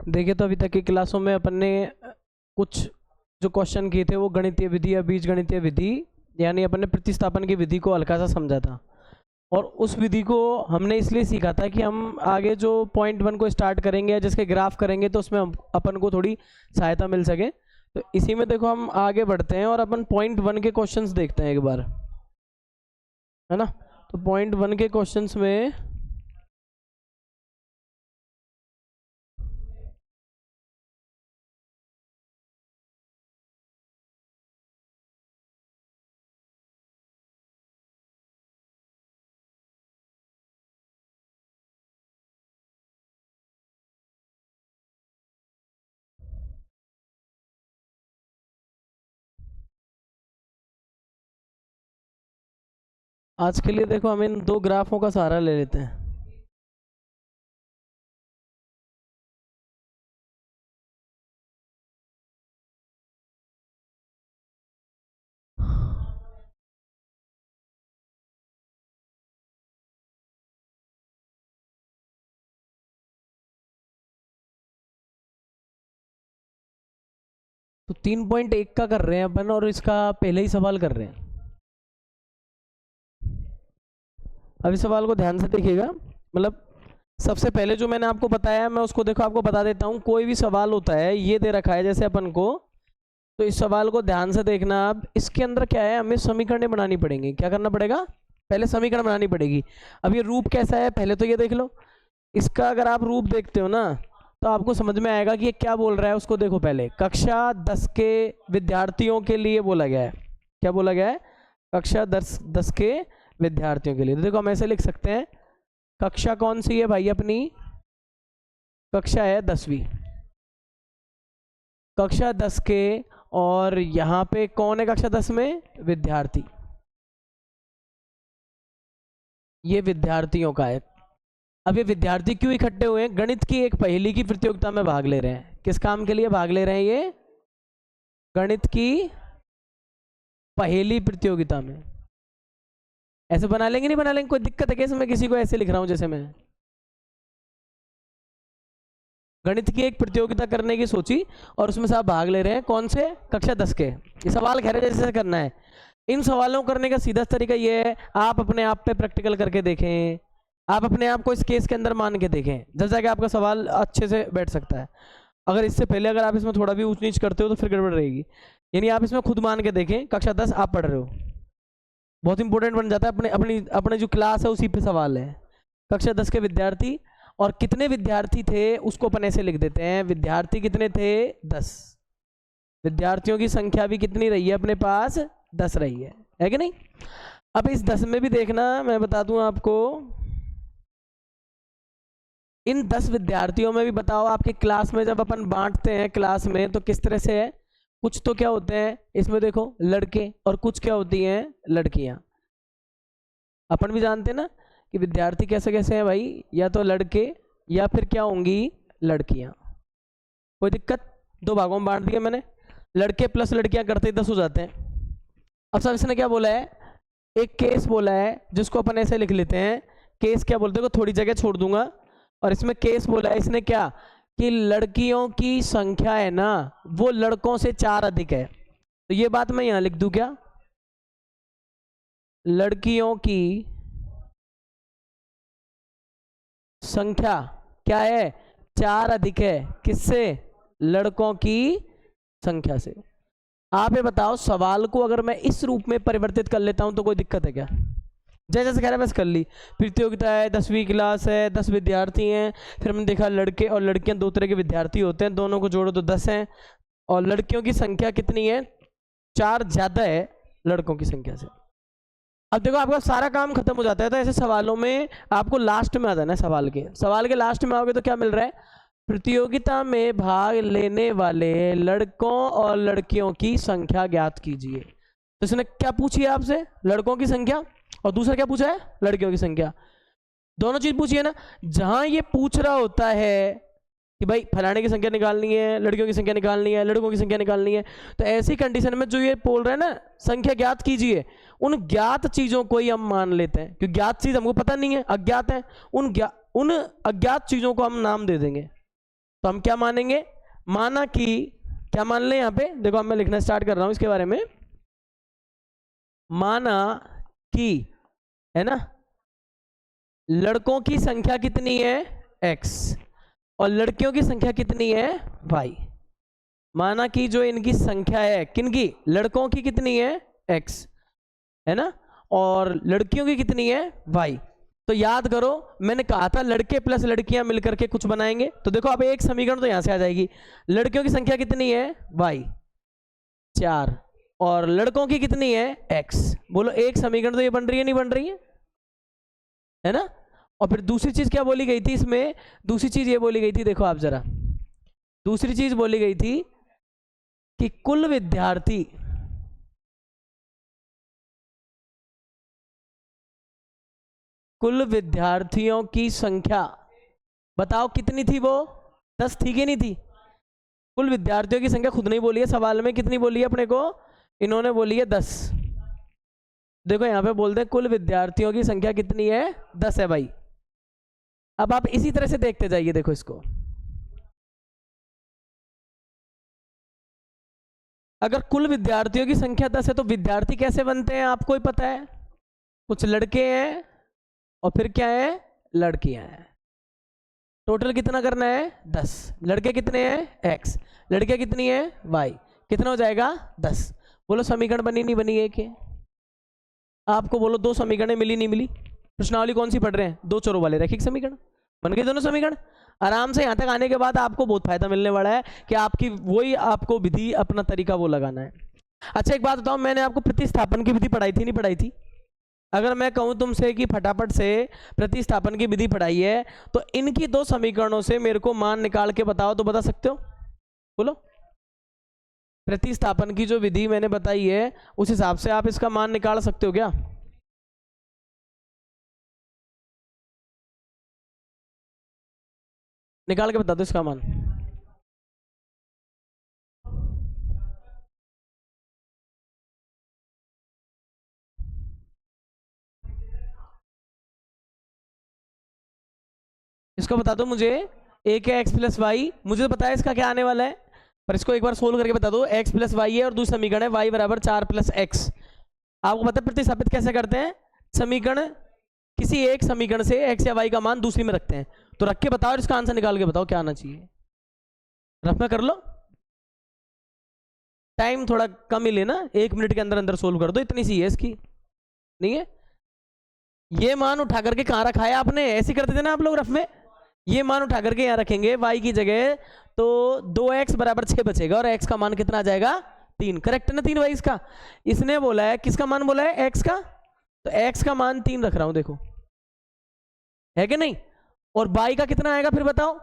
देखिए तो अभी तक की क्लासों में अपन ने कुछ जो क्वेश्चन किए थे वो गणितीय विधि या बीजगणितीय विधि यानी अपन ने प्रतिस्थापन की विधि को हल्का सा समझा था। और उस विधि को हमने इसलिए सीखा था कि हम आगे जो पॉइंट 1 को स्टार्ट करेंगे या जिसके ग्राफ करेंगे तो उसमें अपन को थोड़ी सहायता मिल सके। तो इसी में देखो हम आगे बढ़ते हैं और अपन पॉइंट 1 के क्वेश्चंस देखते हैं एक बार, है ना। तो पॉइंट 1 के क्वेश्चंस में आज के लिए देखो हम इन दो ग्राफों का सहारा ले लेते हैं। तो 3.1 का कर रहे हैं अपन और इसका पहले ही सवाल कर रहे हैं। अभी सवाल को ध्यान से देखिएगा, मतलब सबसे पहले जो मैंने आपको बताया मैं उसको देखो आपको बता देता हूँ। कोई भी सवाल होता है ये दे रखा है जैसे अपन को, तो इस सवाल को ध्यान से देखना। आप इसके अंदर क्या है, हमें समीकरण बनानी पड़ेंगी। क्या करना पड़ेगा, पहले समीकरण बनानी पड़ेगी। अब ये रूप कैसा है पहले तो ये देख लो। इसका अगर आप रूप देखते हो ना तो आपको समझ में आएगा कि ये क्या बोल रहा है। उसको देखो पहले, कक्षा 10 के विद्यार्थियों के लिए बोला गया है। क्या बोला गया है, कक्षा 10 के विद्यार्थियों के लिए। तो देखो हम ऐसे लिख सकते हैं, कक्षा कौन सी है भाई, अपनी कक्षा है 10वीं, कक्षा 10 के, और यहाँ पे कौन है कक्षा 10 में, विद्यार्थी। ये विद्यार्थियों का है। अब ये विद्यार्थी क्यों इकट्ठे हुए हैं, गणित की एक पहेली की प्रतियोगिता में भाग ले रहे हैं। किस काम के लिए भाग ले रहे हैं ये, गणित की पहेली प्रतियोगिता में। ऐसे बना लेंगे नहीं बना लेंगे, कोई दिक्कत है कैसे मैं किसी को ऐसे लिख रहा हूं जैसे मैं गणित की एक प्रतियोगिता करने की सोची और उसमें से आप भाग ले रहे हैं। कौन से, कक्षा 10 के। ये सवाल कह रहे जैसे करना है। इन सवालों को करने का सीधा तरीका ये है, आप अपने आप पे प्रैक्टिकल करके देखें, आप अपने आप को इस केस के अंदर मान के देखें, जब जाके आपका सवाल अच्छे से बैठ सकता है। अगर इससे पहले अगर आप इसमें थोड़ा भी ऊंच नीच करते हो तो फिर गड़बड़ रहेगी। यानी आप इसमें खुद मान के देखें, कक्षा 10 आप पढ़ रहे हो, बहुत इंपॉर्टेंट बन जाता है। अपने अपनी अपने जो क्लास है उसी पे सवाल है। कक्षा 10 के विद्यार्थी, और कितने विद्यार्थी थे उसको अपन ऐसे लिख देते हैं, विद्यार्थी कितने थे 10, विद्यार्थियों की संख्या भी कितनी रही है अपने पास, 10 रही है कि नहीं। अब इस 10 में भी देखना, मैं बता दूं आपको, इन 10 विद्यार्थियों में भी बताओ आपकी क्लास में जब अपन बांटते हैं क्लास में तो किस तरह से है। कुछ तो क्या होते हैं इसमें देखो लड़के, और कुछ क्या होती हैं लड़कियां। अपन भी जानते हैं ना कि विद्यार्थी कैसे कैसे हैं भाई, या तो लड़के या फिर क्या होंगी, लड़कियां। कोई दिक्कत, दो भागों में बांट दिया मैंने, लड़के प्लस लड़कियां करते ही 10 हो जाते हैं। अब सब इसने क्या बोला है, एक केस बोला है जिसको अपन ऐसे लिख लेते हैं, केस क्या बोलते हैं, थोड़ी जगह छोड़ दूंगा। और इसमें केस बोला है इसने क्या, कि लड़कियों की संख्या है ना वो लड़कों से 4 अधिक है। तो ये बात मैं यहां लिख दूं क्या, लड़कियों की संख्या क्या है, 4 अधिक है, किससे, लड़कों की संख्या से। आप ये बताओ सवाल को अगर मैं इस रूप में परिवर्तित कर लेता हूं तो कोई दिक्कत है क्या, जैसे जैसे कह रहा है बस कर ली। प्रतियोगिता है, 10वीं क्लास है, 10 विद्यार्थी हैं, फिर हमने देखा लड़के और लड़कियां दो तरह के विद्यार्थी होते हैं, दोनों को जोड़ो तो 10 हैं, और लड़कियों की संख्या कितनी है, 4 ज्यादा है लड़कों की संख्या से। अब देखो आपका सारा काम खत्म हो जाता है। तो ऐसे सवालों में आपको लास्ट में आ जाना है, सवाल के लास्ट में आओगे तो क्या मिल रहा है, प्रतियोगिता में भाग लेने वाले लड़कों और लड़कियों की संख्या ज्ञात कीजिए। तो इसने क्या पूछी है आपसे, लड़कों की संख्या, और दूसरा क्या पूछा है, लड़कियों की संख्या। दोनों चीज पूछी है ना। जहां ये पूछ रहा होता है कि भाई फलाने की संख्या निकालनी है, लड़कियों की संख्या निकालनी है, लड़कों की संख्या निकालनी है, तो ऐसी कंडीशन में जो ये बोल रहे हैं ना संख्या ज्ञात कीजिए, उन ज्ञात चीजों को ही हम मान लेते हैं, क्योंकि ज्ञात चीज हमको पता नहीं है, अज्ञात है। उन अज्ञात चीजों को हम नाम दे देंगे। तो हम क्या मानेंगे, माना कि, क्या मान लें यहाँ पे देखो, अब मैं लिखना स्टार्ट कर रहा हूं इसके बारे में। माना कि, है ना, लड़कों की संख्या कितनी है x और लड़कियों की संख्या कितनी है y। माना कि जो इनकी संख्या है, किनकी, लड़कों की कितनी है x, है ना, और लड़कियों की कितनी है y। तो याद करो मैंने कहा था लड़के प्लस लड़कियां मिलकर के कुछ बनाएंगे। तो देखो अब एक समीकरण तो यहां से आ जाएगी, लड़कियों की संख्या कितनी है y 4 और लड़कों की कितनी है x। बोलो एक समीकरण तो ये बन रही है नहीं बन रही है ना। और फिर दूसरी चीज क्या बोली गई थी इसमें, दूसरी चीज ये बोली गई थी, देखो आप जरा, दूसरी चीज बोली गई थी कि कुल विद्यार्थियों की संख्या बताओ कितनी थी, वो 10 थी कि नहीं थी। कुल विद्यार्थियों की संख्या खुद नहीं बोली है सवाल में, कितनी बोली है अपने को, इन्होंने बोली है 10। देखो यहां पे बोलते हैं कुल विद्यार्थियों की संख्या कितनी है 10 है भाई। अब आप इसी तरह से देखते जाइए, देखो इसको, अगर कुल विद्यार्थियों की संख्या 10 है तो विद्यार्थी कैसे बनते हैं आपको ही पता है, कुछ लड़के हैं और फिर क्या है लड़कियां हैं। टोटल कितना करना है 10, लड़के कितने हैं x, लड़कियां कितनी है y, कितना हो जाएगा 10। बोलो समीकरण बनी नहीं बनी एक है, आपको बोलो दो समीकरण मिली नहीं मिली। प्रश्नावली कौन सी पढ़ रहे हैं, दो चरों वाले रैखिक समीकरण, बन गए दोनों समीकरण। आराम से यहाँ तक आने के बाद आपको बहुत फायदा मिलने वाला है कि आपकी वही आपको विधि अपना तरीका वो लगाना है। अच्छा एक बात बताओ, मैंने आपको प्रतिस्थापन की विधि पढ़ाई थी नहीं पढ़ाई थी। अगर मैं कहूं तुमसे कि फटाफट से प्रतिस्थापन की विधि पढ़ाई है तो इनकी दो समीकरणों से मेरे को मान निकाल के बताओ, तो बता सकते हो, बोलो। प्रतिस्थापन की जो विधि मैंने बताई है उस हिसाब से आप इसका मान निकाल सकते हो क्या, निकाल के बता दो इसका मान। इसको बता दो मुझे, एक है एक्स प्लस वाई, मुझे तो पता है इसका क्या आने वाला है, पर इसको एक बार सोल्व करके बता दो। एक्स प्लस वाई है और दूसरा समीकरण है वाई बराबर 4 प्लस एक्स। आपको पता है प्रतिस्थापित कैसे करते हैं, समीकरण किसी एक समीकरण से एक्स या वाई का मान दूसरी में रखते हैं। तो रख के बताओ और इसका आंसर निकाल के बताओ क्या आना चाहिए, रफ में कर लो, टाइम थोड़ा कम ही लेना, 1 मिनट के अंदर अंदर सोल्व कर दो, इतनी सी है इसकी, नहीं है। ये मान उठा करके कहाँ रखा है आपने, ऐसे करते थे ना आप लोग रफ में, ये मान उठा करके यहाँ रखेंगे y की जगह, तो 2x बराबर 6 बचेगा और x का मान कितना आ जाएगा 3, करेक्ट है ना 3 y इसका। इसने बोला है किसका मान बोला है x का, तो x का मान 3 रख रहा हूं, देखो है कि नहीं। और y का कितना आएगा फिर बताओ,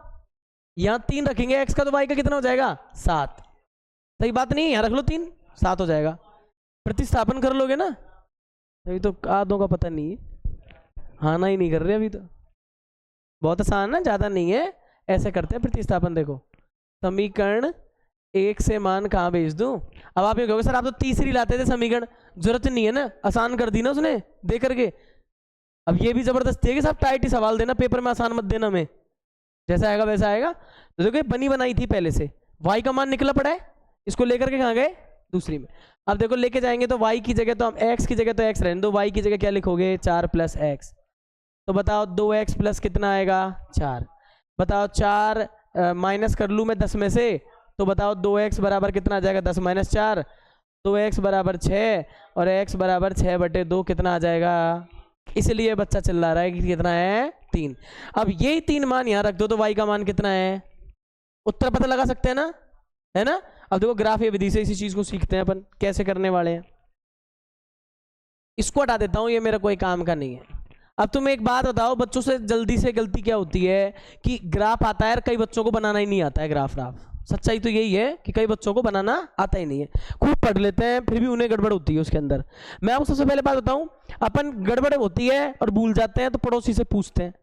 यहाँ 3 रखेंगे x का तो y का कितना हो जाएगा 7, सही बात नहीं, यहाँ रख लो 3, 7 हो जाएगा। प्रतिस्थापन कर लोगे ना, अभी तो आधों का पता नहीं है, हाँ ना ही नहीं कर रहे अभी तो, बहुत आसान ना, ज्यादा नहीं है। ऐसे करते हैं प्रतिस्थापन, देखो समीकरण 1 से मान कहाँ भेज दूं। अब आप ये कहोगे सर आप तो तीसरी लाते थे समीकरण, जरूरत नहीं है ना, आसान कर दी ना उसने दे करके। अब ये भी जबरदस्ती है कि साहब टाइट ही सवाल देना, पेपर में आसान मत देना, में जैसा आएगा वैसा आएगा। तो देखो बनी बनाई थी पहले से, y का मान निकला पड़ा है, इसको लेकर के कहाँ गए दूसरी में। अब देखो लेके जाएंगे तो y की जगह तो हम x की जगह तो x रहने दो, y की जगह क्या लिखोगे 4 प्लस एक्स। तो बताओ 2x प्लस कितना आएगा 4, बताओ 4 माइनस कर लूँ मैं 10 में से, तो बताओ 2x बराबर कितना आ जाएगा 10 माइनस 4, 2x बराबर 6 और x बराबर 6/2 कितना आ जाएगा। इसलिए बच्चा चिल्ला रहा है कि कितना है 3। अब यही 3 मान यहाँ रख दो तो y का मान कितना है, उत्तर पता लगा सकते हैं ना, है ना। अब देखो ग्राफ या विधि से इसी चीज को सीखते हैं अपन, कैसे करने वाले हैं। इसको हटा देता हूं, ये मेरा कोई काम का नहीं है। अब तुम एक बात बताओ, बच्चों से जल्दी से गलती क्या होती है कि ग्राफ आता है, कई बच्चों को बनाना ही नहीं आता है ग्राफ। सच्चाई तो यही है कि कई बच्चों को बनाना आता ही नहीं है, खूब पढ़ लेते हैं फिर भी उन्हें गड़बड़ होती है उसके अंदर। मैं आपको सबसे पहले बात बताऊं, अपन गड़बड़ होती है और भूल जाते हैं तो पड़ोसी से पूछते हैं,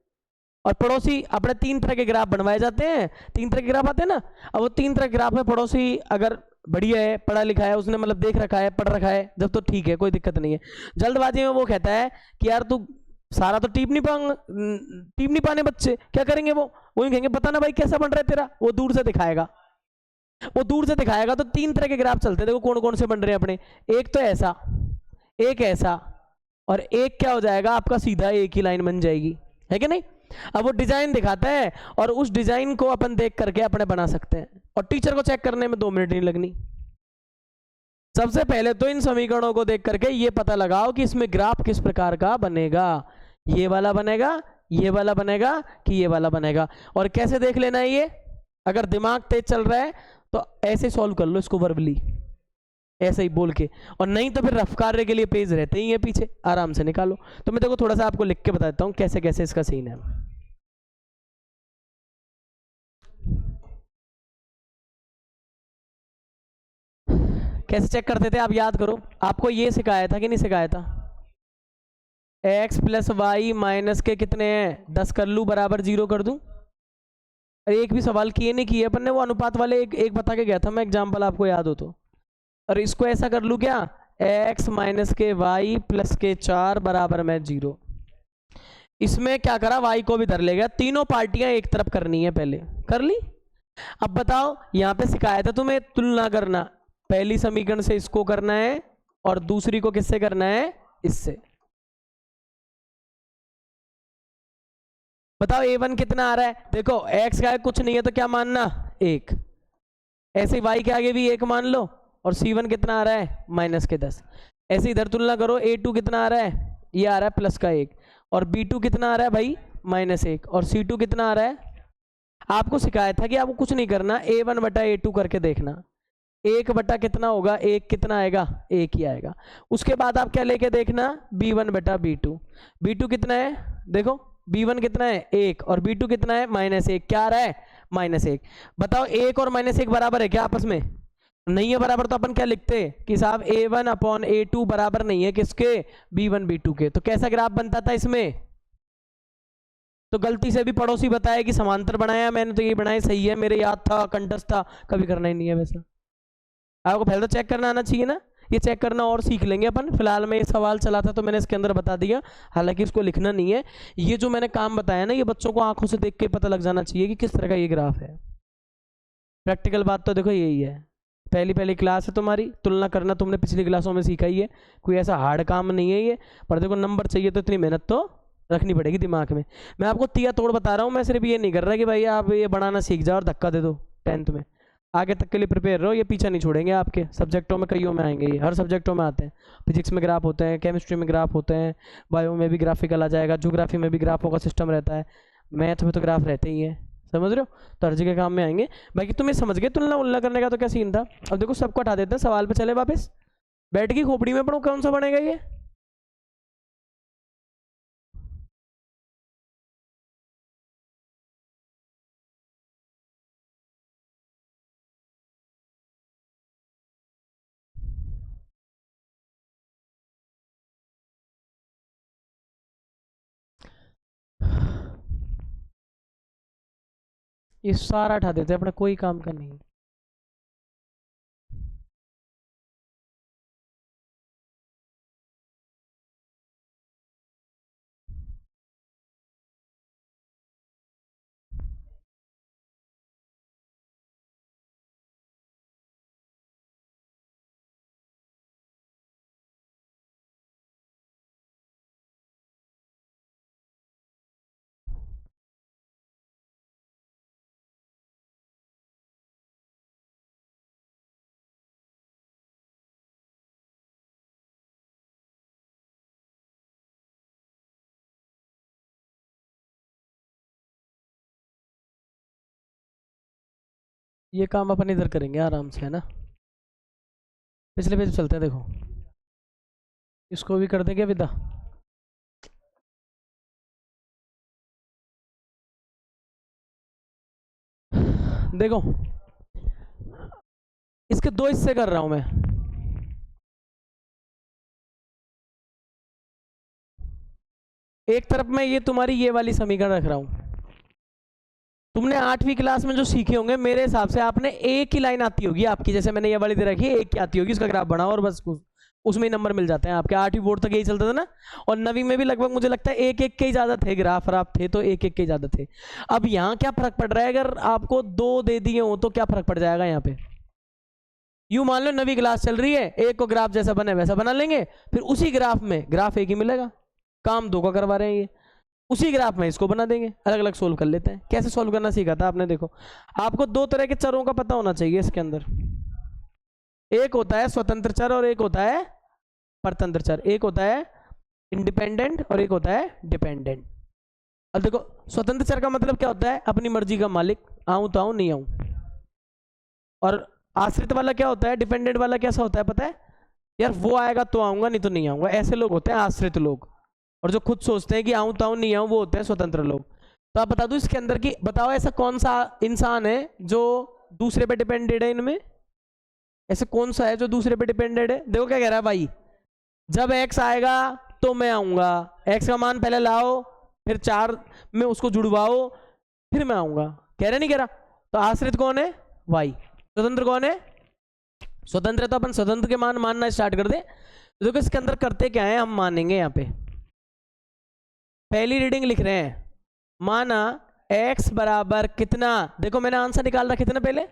और पड़ोसी अपने 3 तरह के ग्राफ बनवाए जाते हैं, 3 तरह के ग्राफ आते हैं ना। अब वो 3 तरह के ग्राफ में पड़ोसी अगर बढ़िया है, पढ़ा लिखा है, उसने मतलब देख रखा है, पढ़ रखा है, जब तो ठीक है कोई दिक्कत नहीं है। जल्दबाजी में वो कहता है कि यार तू सारा तो टीप नहीं पाने बच्चे, क्या करेंगे वो कहेंगे बता ना भाई कैसा बन रहा है तेरा, वो दूर से दिखाएगा। तो 3 तरह के ग्राफ चलते हैं, देखो कौन कौन से बन रहे हैं अपने। एक तो ऐसा, एक ऐसा, और एक क्या हो जाएगा आपका सीधा एक ही लाइन बन जाएगी, है कि नहीं। अब वो डिजाइन दिखाता है और उस डिजाइन को अपन देख करके अपने बना सकते हैं, और टीचर को चेक करने में 2 मिनट नहीं लगनी। सबसे पहले तो इन समीकरणों को देख करके ये पता लगाओ कि इसमें ग्राफ किस प्रकार का बनेगा, ये वाला बनेगा, ये वाला बनेगा कि ये वाला बनेगा। और कैसे देख लेना है ये, अगर दिमाग तेज चल रहा है तो ऐसे सॉल्व कर लो इसको वर्बली, ऐसे ही बोल के, और नहीं तो फिर रफ कार्य के लिए पेज रहते ही है पीछे, आराम से निकालो। तो मैं देखो थोड़ा सा आपको लिख के बता देता हूँ कैसे कैसे इसका सीन है। कैसे चेक करते थे आप याद करो, आपको ये सिखाया था कि नहीं सिखाया था, x प्लस वाई माइनस के कितने हैं 10 कर लूँ बराबर 0 कर दूं। एक भी सवाल किए नहीं किए अपन ने, वो अनुपात वाले एक बता के गया था मैं एग्जाम्पल, आपको याद हो तो। और इसको ऐसा कर लूँ क्या, x माइनस के वाई प्लस के 4 बराबर में 0। इसमें क्या करा, y को भी धर ले गया, तीनों पार्टियां एक तरफ करनी है, पहले कर ली। अब बताओ यहाँ पे सिखाया था तुम्हें तुलना करना, पहली समीकरण से इसको करना है और दूसरी को किससे करना है, इससे। बताओ a1 कितना आ रहा है, देखो x का कुछ नहीं है तो क्या मानना 1, ऐसे ही y के आगे भी 1 मान लो, और c1 कितना आ रहा है माइनस के 10। ऐसे इधर तुलना करो, a2 कितना आ रहा है, ये आ रहा है प्लस का 1, और b2 कितना आ रहा है भाई माइनस 1, और c2 कितना आ रहा है। आपको सिखाया था कि आपको कुछ नहीं करना, a1 बटा a2 करके देखना, 1 बटा कितना होगा 1, कितना आएगा 1 ही आएगा। उसके बाद आप क्या लेके देखना, b1 बटा b2, b2 कितना है देखो, b1 कितना है 1 और b2 कितना है माइनस 1, क्या आ रहा है माइनस 1। बताओ 1 और माइनस 1 बराबर है क्या आपस में, नहीं है बराबर, तो अपन क्या लिखते कि साहब a1 अपॉन a2 बराबर नहीं है किसके, b1 b2 के। तो कैसा ग्राफ बनता था इसमें, तो गलती से भी पड़ोसी बताया कि समांतर बनाया, मैंने तो ये बनाया सही है, मेरे याद था कंटस्ट था, कभी करना ही नहीं है वैसा। आपको पहले तो चेक करना आना चाहिए ना, ये चेक करना और सीख लेंगे अपन। फिलहाल में ये सवाल चला था तो मैंने इसके अंदर बता दिया, हालांकि इसको लिखना नहीं है। ये जो मैंने काम बताया ना, ये बच्चों को आंखों से देख के पता लग जाना चाहिए कि किस तरह का ये ग्राफ है। प्रैक्टिकल बात तो देखो यही है, पहली क्लास है तुम्हारी, तुलना करना तुमने पिछली क्लासों में सीखा ही है, कोई ऐसा हार्ड काम नहीं है ये। पर देखो नंबर चाहिए तो इतनी मेहनत तो रखनी पड़ेगी दिमाग में। मैं आपको तिया तोड़ बता रहा हूँ, मैं सिर्फ ये नहीं कर रहा कि भाई आप ये बनाना सीख जाओ और धक्का दे दो 10th में, आगे तक के लिए प्रिपेयर रहो, ये पीछा नहीं छोड़ेंगे आपके। सब्जेक्टों में कईयों में आएंगे, ये हर सब्जेक्टों में आते हैं, फिजिक्स में ग्राफ होते हैं, केमिस्ट्री में ग्राफ होते हैं, बायो में भी ग्राफिकल आ जाएगा, ज्योग्राफी में भी ग्राफों का सिस्टम रहता है, मैथ में तो ग्राफ रहते ही हैं, समझ रहे हो। तो हर जगह काम में आएंगे। बाकी तुम्हें समझ गए तुलना उलना करने का तो क्या सीन था। अब देखो सबको हटा देते हैं, सवाल पे चले वापस, बैठ की खोपड़ी में पढ़ो कौन सा बनेगा ये सारा हटा देते हैं, अपना कोई काम का नहीं। ये काम अपन इधर करेंगे आराम से, है ना। पिछले पेज चलते हैं, देखो इसको भी कर देंगे विदा। देखो इसके 2 हिस्से कर रहा हूं मैं, एक तरफ मैं ये तुम्हारी ये वाली समीकरण रख रहा हूं। तुमने 8वीं क्लास में जो सीखे होंगे मेरे हिसाब से आपने एक ही लाइन आती होगी आपकी, जैसे मैंने ये वाली दे रखी है, एक की आती होगी, इसका ग्राफ बनाओ और बस उसमें ही नंबर मिल जाते हैं आपके। 8वीं बोर्ड तक यही चलता था ना, और 9वीं में भी लगभग मुझे लगता है एक एक के ही ज़्यादा थे, ग्राफ व्राफ थे तो एक एक के ही ज़्यादा थे। अब यहाँ क्या फर्क पड़ रहा है, अगर आपको 2 दे दिए हो तो क्या फर्क पड़ जाएगा यहाँ पे। यूँ मान लो 9वीं क्लास चल रही है, एक को ग्राफ जैसा बने वैसा बना लेंगे, फिर उसी ग्राफ में ग्राफ एक ही मिलेगा, काम 2 का करवा रहे हैं ये, उसी ग्राफ में इसको बना देंगे, अलग अलग सोल्व कर लेते हैं। कैसे सोल्व करना सीखा था आपने, देखो आपको 2 तरह के चरों का पता होना चाहिए इसके अंदर। एक होता है स्वतंत्र चर और एक होता है परतंत्र चर। एक होता है इंडिपेंडेंट और एक होता है डिपेंडेंट। अब देखो स्वतंत्र चर का मतलब क्या होता है, अपनी मर्जी का मालिक, आऊं तो आऊं नहीं आऊं। और आश्रित वाला क्या होता है, डिपेंडेंट वाला कैसा होता है पता है, यार वो आएगा तो आऊंगा नहीं तो नहीं आऊंगा। ऐसे लोग होते हैं आश्रित लोग, और जो खुद सोचते हैं कि आऊं तो आऊं नहीं आऊं वो होते हैं स्वतंत्र लोग। तो आप बता दो इसके अंदर की, बताओ ऐसा कौन सा इंसान है जो दूसरे पे डिपेंडेड है इनमें, ऐसे कौन सा है जो दूसरे पे डिपेंडेड है। देखो क्या कह रहा है भाई, जब x आएगा तो मैं आऊंगा, x का मान पहले लाओ, फिर 4 में उसको जुड़वाओ, फिर मैं आऊंगा। कह रहा नहीं कह रहा। तो आश्रित कौन है, y। स्वतंत्र कौन है, स्वतंत्र है तो अपन स्वतंत्र के मान मानना स्टार्ट कर दे। तो देखो इसके अंदर करते क्या है, हम मानेंगे यहाँ पे पहली रीडिंग लिख रहे हैं, माना x बराबर कितना, देखो मैंने आंसर निकाल रखा कितना पहले,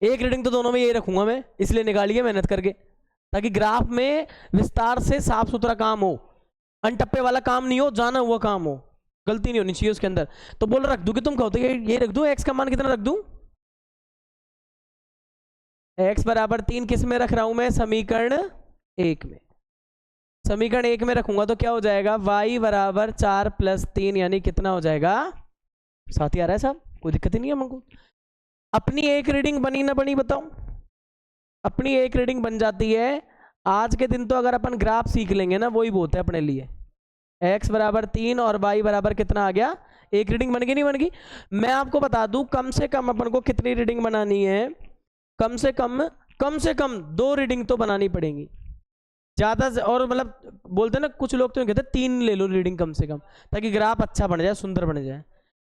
एक रीडिंग तो दोनों में यही रखूंगा मैं, इसलिए निकालिए मेहनत करके, ताकि ग्राफ में विस्तार से साफ सुथरा काम हो, अनटप्पे वाला काम नहीं हो, जाना हुआ काम हो, गलती नहीं होनी चाहिए उसके अंदर। तो बोल रख दूं कि तुम कहो तो ये रख दूं, x का मान कितना रख दूं, x बराबर 3 किस में रख रहा हूं मैं, समीकरण 1 में। समीकरण 1 में रखूंगा तो क्या हो जाएगा, y बराबर 4 + 3 यानी कितना हो जाएगा, साथ ही आ रहा है साहब, कोई दिक्कत ही नहीं है हमको। अपनी एक रीडिंग बनी ना बनी बताओ, अपनी एक रीडिंग बन जाती है। आज के दिन तो अगर अपन ग्राफ सीख लेंगे ना वही बहुत है अपने लिए। x बराबर 3 और y बराबर कितना आ गया, एक रीडिंग बन गई नहीं बन गई। मैं आपको बता दूं कम से कम अपन को कितनी रीडिंग बनानी है, कम से कम 2 रीडिंग तो बनानी पड़ेगी ज्यादा से, और मतलब बोलते ना कुछ लोग तो कहते हैं 3 ले लो रीडिंग कम से कम, ताकि ग्राफ अच्छा बन जाए, सुंदर बन जाए।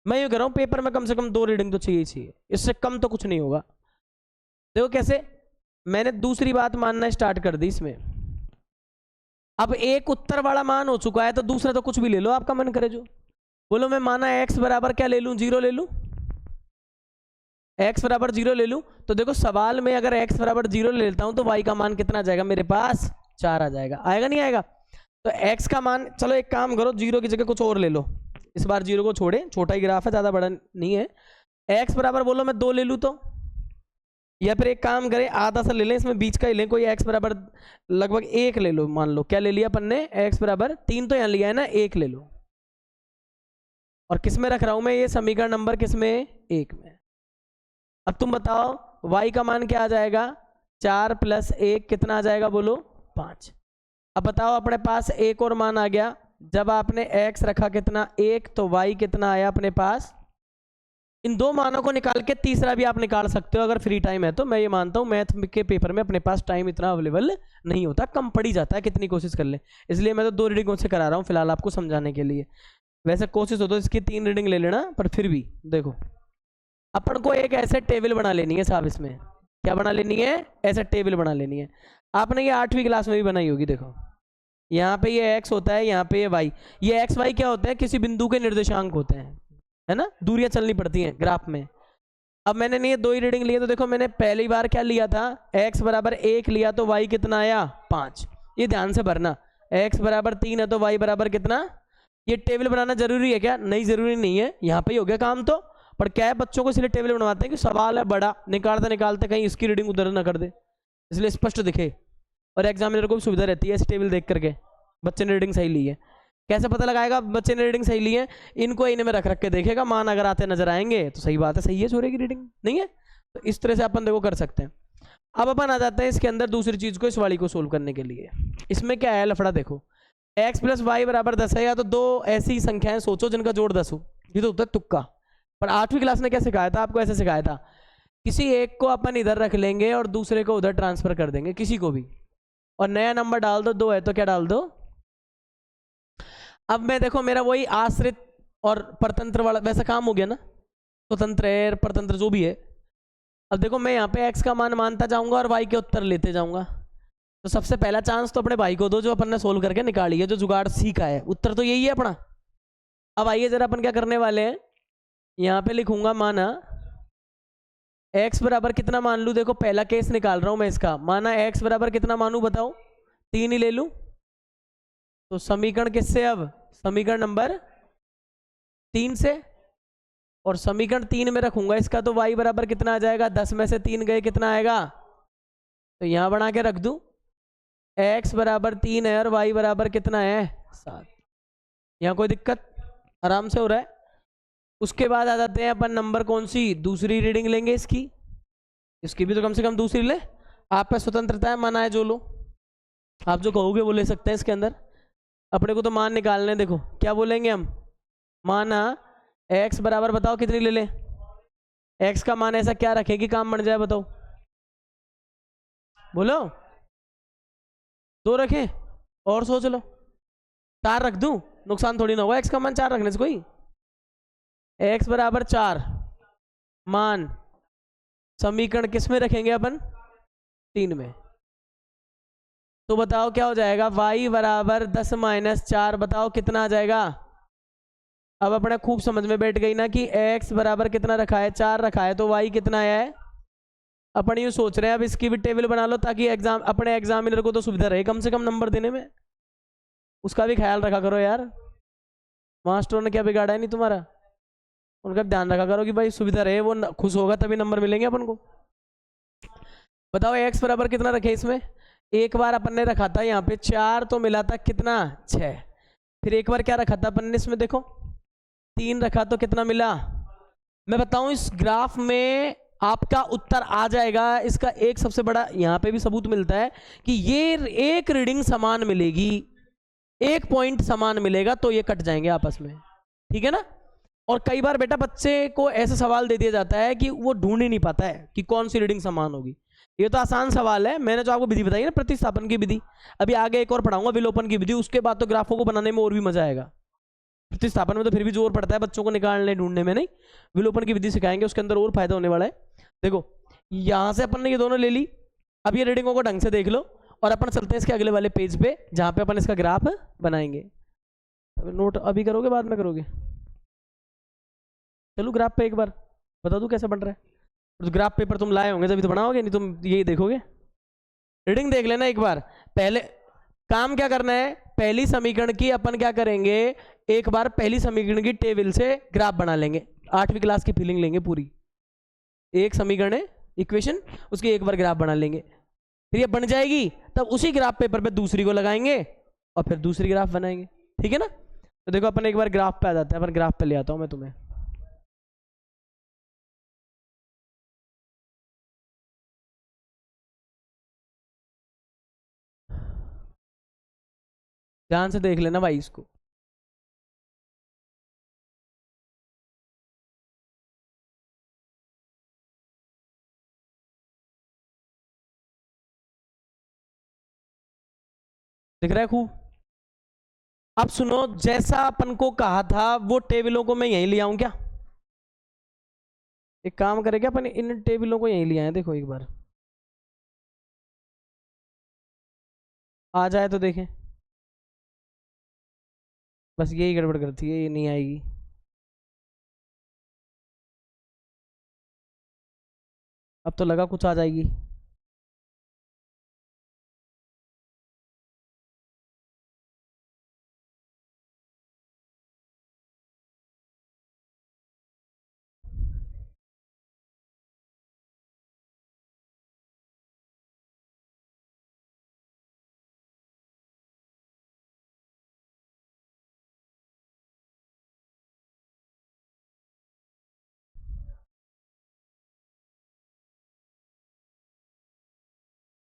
मैं ये कह रहा हूँ पेपर में कम से कम 2 रीडिंग तो चाहिए, इससे कम तो कुछ नहीं होगा। देखो कैसे, मैंने दूसरी बात मानना स्टार्ट कर दी इसमें। अब एक उत्तर वाला मान हो चुका है तो दूसरा तो कुछ भी ले लो आपका मन करे जो, बोलो मैं माना x बराबर क्या ले लूं, 0 ले लूं, x बराबर 0 ले लूं। तो देखो सवाल में अगर x बराबर 0 ले लेता हूं तो y का मान कितना आ जाएगा मेरे पास, 4 आ जाएगा, आएगा नहीं आएगा। तो x का मान, चलो एक काम करो 0 की जगह कुछ और ले लो, इस बार 0 को छोड़े, छोटा ही ग्राफ है ज्यादा बड़ा नहीं है। x बराबर बोलो मैं 2 ले लूं तो, या फिर एक काम करें आधा सा ले लें, इसमें बीच का ही लें, कोई x बराबर लगभग 1 ले लो, मान लो क्या ले लिया अपन ने, x बराबर 3 तो यहाँ लिया है ना, 1 ले लो। और किस में रख रहा हूं मैं ये समीकरण नंबर, किस में, 1 में। अब तुम बताओ y का मान क्या आ जाएगा, 4 + 1 कितना आ जाएगा बोलो, 5। अब बताओ अपने पास एक और मान आ गया, जब आपने x रखा कितना 1 तो y कितना आया अपने पास। इन 2 मानों को निकाल के तीसरा भी आप निकाल सकते हो अगर फ्री टाइम है तो। मैं ये मानता हूँ मैथ के पेपर में अपने पास टाइम इतना अवेलेबल नहीं होता, कम पड़ ही जाता है कितनी कोशिश कर ले, इसलिए मैं तो 2 रीडिंगों से करा रहा हूँ फिलहाल आपको समझाने के लिए। वैसे कोशिश हो तो इसकी 3 रीडिंग ले लेना, पर फिर भी देखो अपन को एक ऐसे टेबल बना लेनी है साहब, इसमें क्या बना लेनी है, ऐसा टेबल बना लेनी है। आपने ये 8वीं क्लास में भी बनाई होगी। देखो यहाँ पे ये x होता है, यहाँ पे ये y, ये x y क्या होते हैं, किसी बिंदु के निर्देशांक होते हैं, है ना, दूरियां चलनी पड़ती हैं ग्राफ में। अब मैंने नहीं 2 ही रीडिंग लिए, तो देखो मैंने पहली बार क्या लिया था, x बराबर 1 लिया तो y कितना आया, 5। ये ध्यान से भरना, x बराबर 3 है तो y बराबर कितना। ये टेबल बनाना जरूरी है क्या, नहीं जरूरी नहीं है, यहाँ पे ही हो गया काम। तो पर क्या है, बच्चों को इसलिए टेबल बनवाते हैं कि सवाल है बड़ा, निकालते निकालते कहीं इसकी रीडिंग उधर ना कर दे, इसलिए स्पष्ट दिखे, और एग्जामिनर को भी सुविधा रहती है इस टेबल देख करके बच्चे ने रीडिंग सही ली है। कैसे पता लगाएगा बच्चे ने रीडिंग सही ली है, इनको इन्हें में रख के देखेगा, मान अगर आते नजर आएंगे तो सही बात है, सही है, छोरे की रीडिंग नहीं है, तो इस तरह से अपन देखो कर सकते हैं। अब अपन आ जाते हैं इसके अंदर दूसरी चीज को, इस वाली को सोल्व करने के लिए। इसमें क्या है लफड़ा, देखो x + y बराबर 10 है, या तो 2 ऐसी संख्याएं सोचो जिनका जोड़ 10 हो, ये तो होता है तुक्का। पर 8वीं क्लास ने क्या सिखाया था आपको, ऐसे सिखाया था, किसी एक को अपन इधर रख लेंगे और दूसरे को उधर ट्रांसफर कर देंगे, किसी को भी, और नया नंबर डाल दो, 2 है तो क्या डाल दो। अब मैं देखो मेरा वही आश्रित और परतंत्र वाला वैसा काम हो गया ना, स्वतंत्र है परतंत्र जो भी है। अब देखो मैं यहाँ पे x का मान मानता जाऊंगा और y के उत्तर लेते जाऊंगा, तो सबसे पहला चांस तो अपने भाई को दो जो अपन ने सोल्व करके निकाली है, जो जुगाड़ सीखा है। उत्तर तो यही है अपना। अब आइए जरा अपन क्या करने वाले हैं, यहाँ पे लिखूंगा माना x बराबर कितना मान लूँ। देखो पहला केस निकाल रहा हूं मैं इसका। माना x बराबर कितना मानूं बताओ, 3 ही ले लूं। तो समीकरण किससे, अब समीकरण नंबर 3 से, और समीकरण 3 में रखूंगा इसका, तो y बराबर कितना आ जाएगा, 10 में से 3 गए कितना आएगा, तो यहां बना के रख दूं x बराबर 3 है और y बराबर कितना है 7। यहाँ कोई दिक्कत, आराम से हो रहा है। उसके बाद आ जाते हैं अपन नंबर कौन सी, दूसरी रीडिंग लेंगे इसकी भी तो कम से कम दूसरी ले। आप पे स्वतंत्रता है, माना है जो लो, आप जो कहोगे वो ले सकते हैं। इसके अंदर अपने को तो मान निकालने, देखो क्या बोलेंगे हम, माना x बराबर बताओ कितनी ले लें, x का मान ऐसा क्या रखें कि काम बन जाए, बताओ बोलो। 2 रखें और सोच लो, 4 रख दूं, नुकसान थोड़ी ना होगा x का मान 4 रखने से कोई। x बराबर 4 मान समीकरण किस में रखेंगे अपन, 3 में। तो बताओ क्या हो जाएगा, y बराबर 10 माइनस 4, बताओ कितना आ जाएगा। अब अपने खूब समझ में बैठ गई ना कि x बराबर कितना रखा है, 4 रखा है, तो y कितना है। अपन यूँ सोच रहे हैं, अब इसकी भी टेबल बना लो ताकि अपने एग्जामिनर को तो सुविधा रहे कम से कम नंबर देने में। उसका भी ख्याल रखा करो यार, मास्टरों ने क्या बिगाड़ा है नहीं तुम्हारा, उनका ध्यान रखा करो कि भाई सुविधा रहे, वो खुश होगा तभी नंबर मिलेंगे अपन को। बताओ x बराबर कितना रखे इसमें, एक बार अपन ने रखा था यहाँ पे 4, तो मिला था कितना 6। फिर एक बार क्या रखा था अपन ने इसमें, देखो 3 रखा तो कितना मिला। मैं बताऊं इस ग्राफ में आपका उत्तर आ जाएगा। इसका एक सबसे बड़ा यहाँ पे भी सबूत मिलता है कि ये एक रीडिंग समान मिलेगी, एक पॉइंट समान मिलेगा तो ये कट जाएंगे आपस में, ठीक है ना। और कई बार बेटा बच्चे को ऐसा सवाल दे दिया जाता है कि वो ढूंढ ही नहीं पाता है कि कौन सी रीडिंग समान होगी। ये तो आसान सवाल है, मैंने जो आपको विधि बताई ना प्रतिस्थापन की विधि, अभी आगे एक और पढ़ाऊंगा विलोपन की विधि, उसके बाद तो ग्राफों को बनाने में और भी मजा आएगा। प्रतिस्थापन में तो फिर भी जोर पड़ता है बच्चों को निकालने ढूंढने में, नहीं विलोपन की विधि सिखाएंगे, उसके अंदर और फायदा होने वाला है। देखो यहां से अपन ने ये दोनों ले ली, अब ये रीडिंगों को ढंग से देख लो और अपन चलते हैं इसके अगले वाले पेज पे जहां पे अपन इसका ग्राफ बनाएंगे। नोट अभी करोगे बाद में करोगे, चलो ग्राफ पे एक बार बता दूं कैसे बन रहा है। तो ग्राफ पेपर तुम लाए होंगे तभी तो बनाओगे, नहीं तुम यही देखोगे। रीडिंग देख लेना एक बार। पहले काम क्या करना है, पहली समीकरण की अपन क्या करेंगे, एक बार पहली समीकरण की टेबल से ग्राफ बना लेंगे, 8वीं क्लास की फीलिंग लेंगे पूरी। एक समीकरण है इक्वेशन, उसकी एक बार ग्राफ बना लेंगे, फिर ये बन जाएगी तब उसी ग्राफ पेपर पे दूसरी को लगाएंगे और फिर दूसरी ग्राफ बनाएंगे, ठीक है ना। तो देखो अपन एक बार ग्राफ पे आ जाते हैं, अपन ग्राफ पे ले आता हूं मैं तुम्हें। ध्यान से देख लेना भाई इसको। दिख रहा है खूब। अब सुनो, जैसा अपन को कहा था वो टेबलों को मैं यहीं ले आऊं क्या, एक काम करें क्या, अपन इन टेबलों को यहीं ले आए। देखो एक बार आ जाए तो देखें, बस यही गड़बड़ करती है, ये नहीं आएगी। अब तो लगा कुछ आ जाएगी।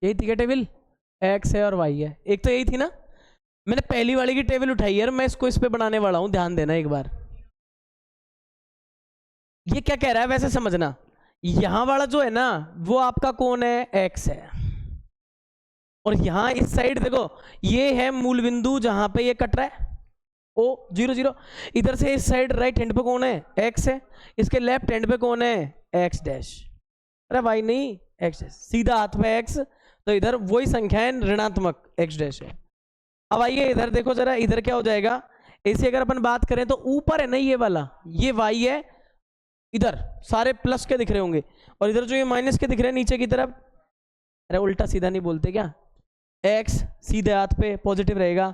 यही थी क्या टेबल, एक्स है और वाई है, एक तो यही थी ना। मैंने पहली वाली की टेबल उठाई है, मैं इसको इस पे बनाने वाला हूं, ध्यान देना एक बार। ये क्या कह रहा है वैसे समझना, यहां वाला जो है ना वो आपका कौन है, एक्स है, और यहां इस साइड देखो ये है मूल बिंदु जहां पे ये कट रहा है ओ 0 0। इधर से इस साइड राइट हैंड पे कौन है, एक्स है, इसके लेफ्ट हैंड पे कौन है, एक्स डैश, अरे वाई नहीं एक्स डैश, सीधा हाथ पे एक्स, तो इधर वही संख्या है ऋणात्मक x डैश है। अब आइए इधर देखो जरा, इधर क्या हो जाएगा, ऐसे अगर अपन बात करें तो ऊपर है ना ये वाला, ये y है, इधर सारे प्लस के दिख रहे होंगे, और इधर जो ये माइनस के दिख रहे हैं नीचे की तरफ, अरे उल्टा सीधा नहीं बोलते क्या, x सीधे हाथ पे पॉजिटिव रहेगा,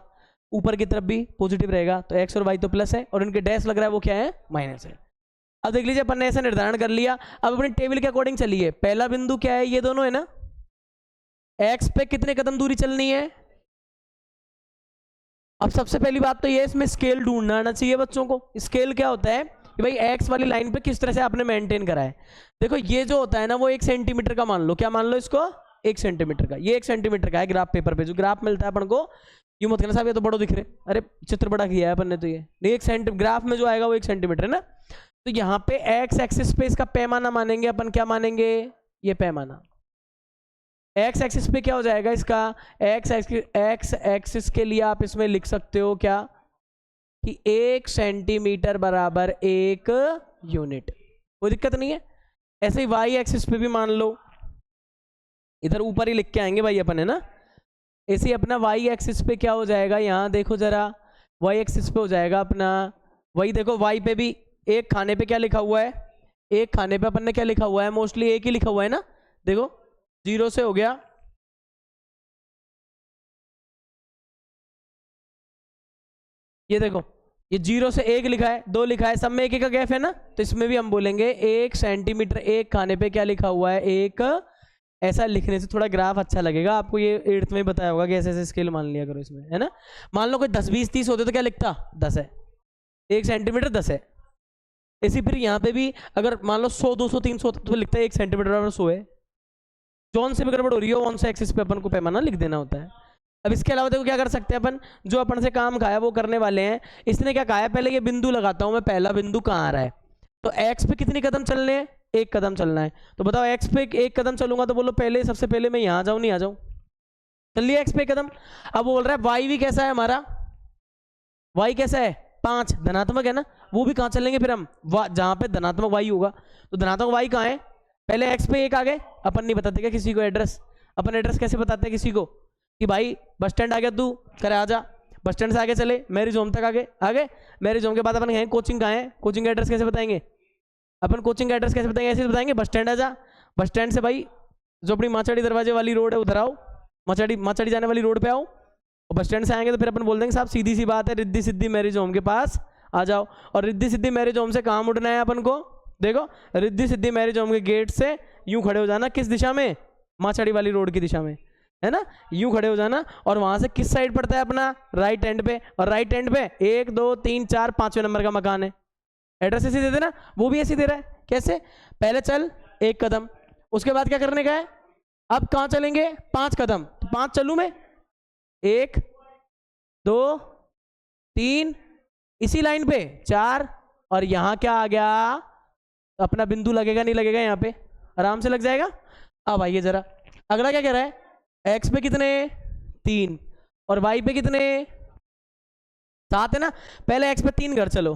ऊपर की तरफ भी पॉजिटिव रहेगा, तो x और y तो प्लस है, और इनके डैश लग रहा है वो क्या है, माइनस है। अब देख लीजिए अपन ने ऐसा निर्धारण कर लिया। अब अपनी टेबल के अकॉर्डिंग चलिए, पहला बिंदु क्या है, ये दोनों है ना, x पे कितने कदम दूरी चलनी है। अब सबसे पहली बात तो ये, इसमें स्केल ढूंढना आना चाहिए बच्चों को। स्केल क्या होता है कि भाई एक्स वाली लाइन पे किस तरह से आपने मेंटेन करा है। देखो ये जो होता है ना वो 1 सेंटीमीटर का मान लो, क्या मान लो इसको, 1 सेंटीमीटर का, ये 1 सेंटीमीटर का है ग्राफ पेपर पे, जो ग्राफ मिलता है अपन को, यूं मत कहना साहब ये तो बड़ो दिख रहे, अरे चित्र बड़ा किया है अपन ने तो, ये नहीं 1 सेंटी ग्राफ में जो आएगा वो 1 सेंटीमीटर है ना। तो यहाँ पे एक्स एक्सिस पे इसका पैमाना मानेंगे अपन, क्या मानेंगे, ये पैमाना। एक्स एक्सिस पे क्या हो जाएगा इसका, एक्स एक्सिस के लिए आप इसमें लिख सकते हो क्या, कि 1 सेंटीमीटर बराबर 1 यूनिट, कोई दिक्कत नहीं है। ऐसे ही वाई एक्सिस पे भी मान लो, इधर ऊपर ही लिख के आएंगे भाई अपन, है ना। ऐसे ही अपना वाई एक्सिस पे क्या हो जाएगा, यहाँ देखो जरा, वाई एक्सिस पे हो जाएगा अपना, वही देखो वाई पे भी एक खाने पे क्या लिखा हुआ है, एक खाने पे अपन ने क्या लिखा हुआ है, मोस्टली एक ही लिखा हुआ है ना, देखो 0 से हो गया, ये देखो ये 0 से 1 लिखा है, 2 लिखा है, सब में 1 1 का गैप है ना, तो इसमें भी हम बोलेंगे 1 सेंटीमीटर, एक खाने पे क्या लिखा हुआ है, एक। ऐसा लिखने से थोड़ा ग्राफ अच्छा लगेगा आपको, ये 8th में बताया होगा कि ऐसे ऐसे स्केल मान लिया करो इसमें, है ना। मान लो कोई 10 20 30 होते तो क्या लिखता, 10 है, 1 सेंटीमीटर 10 है। इसी फिर यहाँ पे भी अगर मान लो 100 200 300 होता तो लिखता है 1 सेंटीमीटर बराबर 100 है। जौन से भी गड़बड़ हो रही हो, कौन सा एक्सिस पे अपन को पैमाना लिख देना होता है। अब इसके अलावा देखो क्या कर सकते हैं अपन, जो अपन से काम खाया वो करने वाले हैं। इसने क्या कहा है, पहले ये बिंदु लगाता हूं मैं, पहला बिंदु कहाँ आ रहा है, तो एक्स पे कितनी कदम चलने हैं, 1 कदम चलना है। तो बताओ एक्स पे 1 कदम चलूंगा तो बोलो पहले, सबसे पहले मैं यहाँ जाऊँ नहीं आ जाऊँ, चल लिया एक्स पे 1 कदम। अब बोल रहा है वाई भी कैसा है हमारा, वाई कैसा है 5, धनात्मक है ना, वो भी कहाँ चलेंगे फिर हम, जहाँ पे धनात्मक वाई होगा, तो धनात्मक वाई कहाँ है, पहले एक्स पे 1 आ गए, अपन नहीं बताते क्या किसी को एड्रेस, अपन एड्रेस कैसे बताते हैं किसी को, कि भाई बस स्टैंड आ गया तू, करे आ जा, बस स्टैंड से आगे चले मैरिज होम तक, आगे मैरिज होम के बाद अपन कहें कोचिंग कहाँ है, कोचिंग का एड्रेस कैसे बताएंगे, अपन कोचिंग का एड्रेस कैसे बताएंगे, ऐसे बताएंगे बस स्टैंड आ जा, बस स्टैंड से भाई जो अपनी माचाड़ी दरवाजे वाली रोड है उधर आओ, माचाड़ी जाने वाली रोड पे आओ, और बस स्टैंड से आएंगे तो फिर अपन बोल देंगे साहब सीधी सी बात है, रिद्धि सिद्धि मैरिज होम के पास आ जाओ। और रिद्धि सिद्धि मैरिज होम से कहाँ मुड़ना है अपन को, देखो रिद्धि सिद्धि मैरिज होम के गेट से यूं खड़े हो जाना, किस दिशा में, माचाड़ी वाली रोड की दिशा में, है ना, यूं खड़े हो जाना, और वहां से किस साइड पड़ता है अपना, राइट हैंड पे, और राइट हैंड पे 1 2 3 4 5वें नंबर का मकान है। एड्रेस ऐसे दे देना, वो भी ऐसे दे रहा है, कैसे, पहले चल 1 कदम, उसके बाद क्या करने का है, अब कहाँ चलेंगे 5 कदम, तो 5 चलूं मैं, 1 2 3, इसी लाइन पे 4, और यहां क्या आ गया, अपना बिंदु लगेगा नहीं लगेगा यहाँ पे, आराम से लग जाएगा। अब आइए जरा अगला क्या कह रहा है, एक्स पे कितने 3, और वाई पे कितने 7 है ना, पहले एक्स पे 3 घर चलो,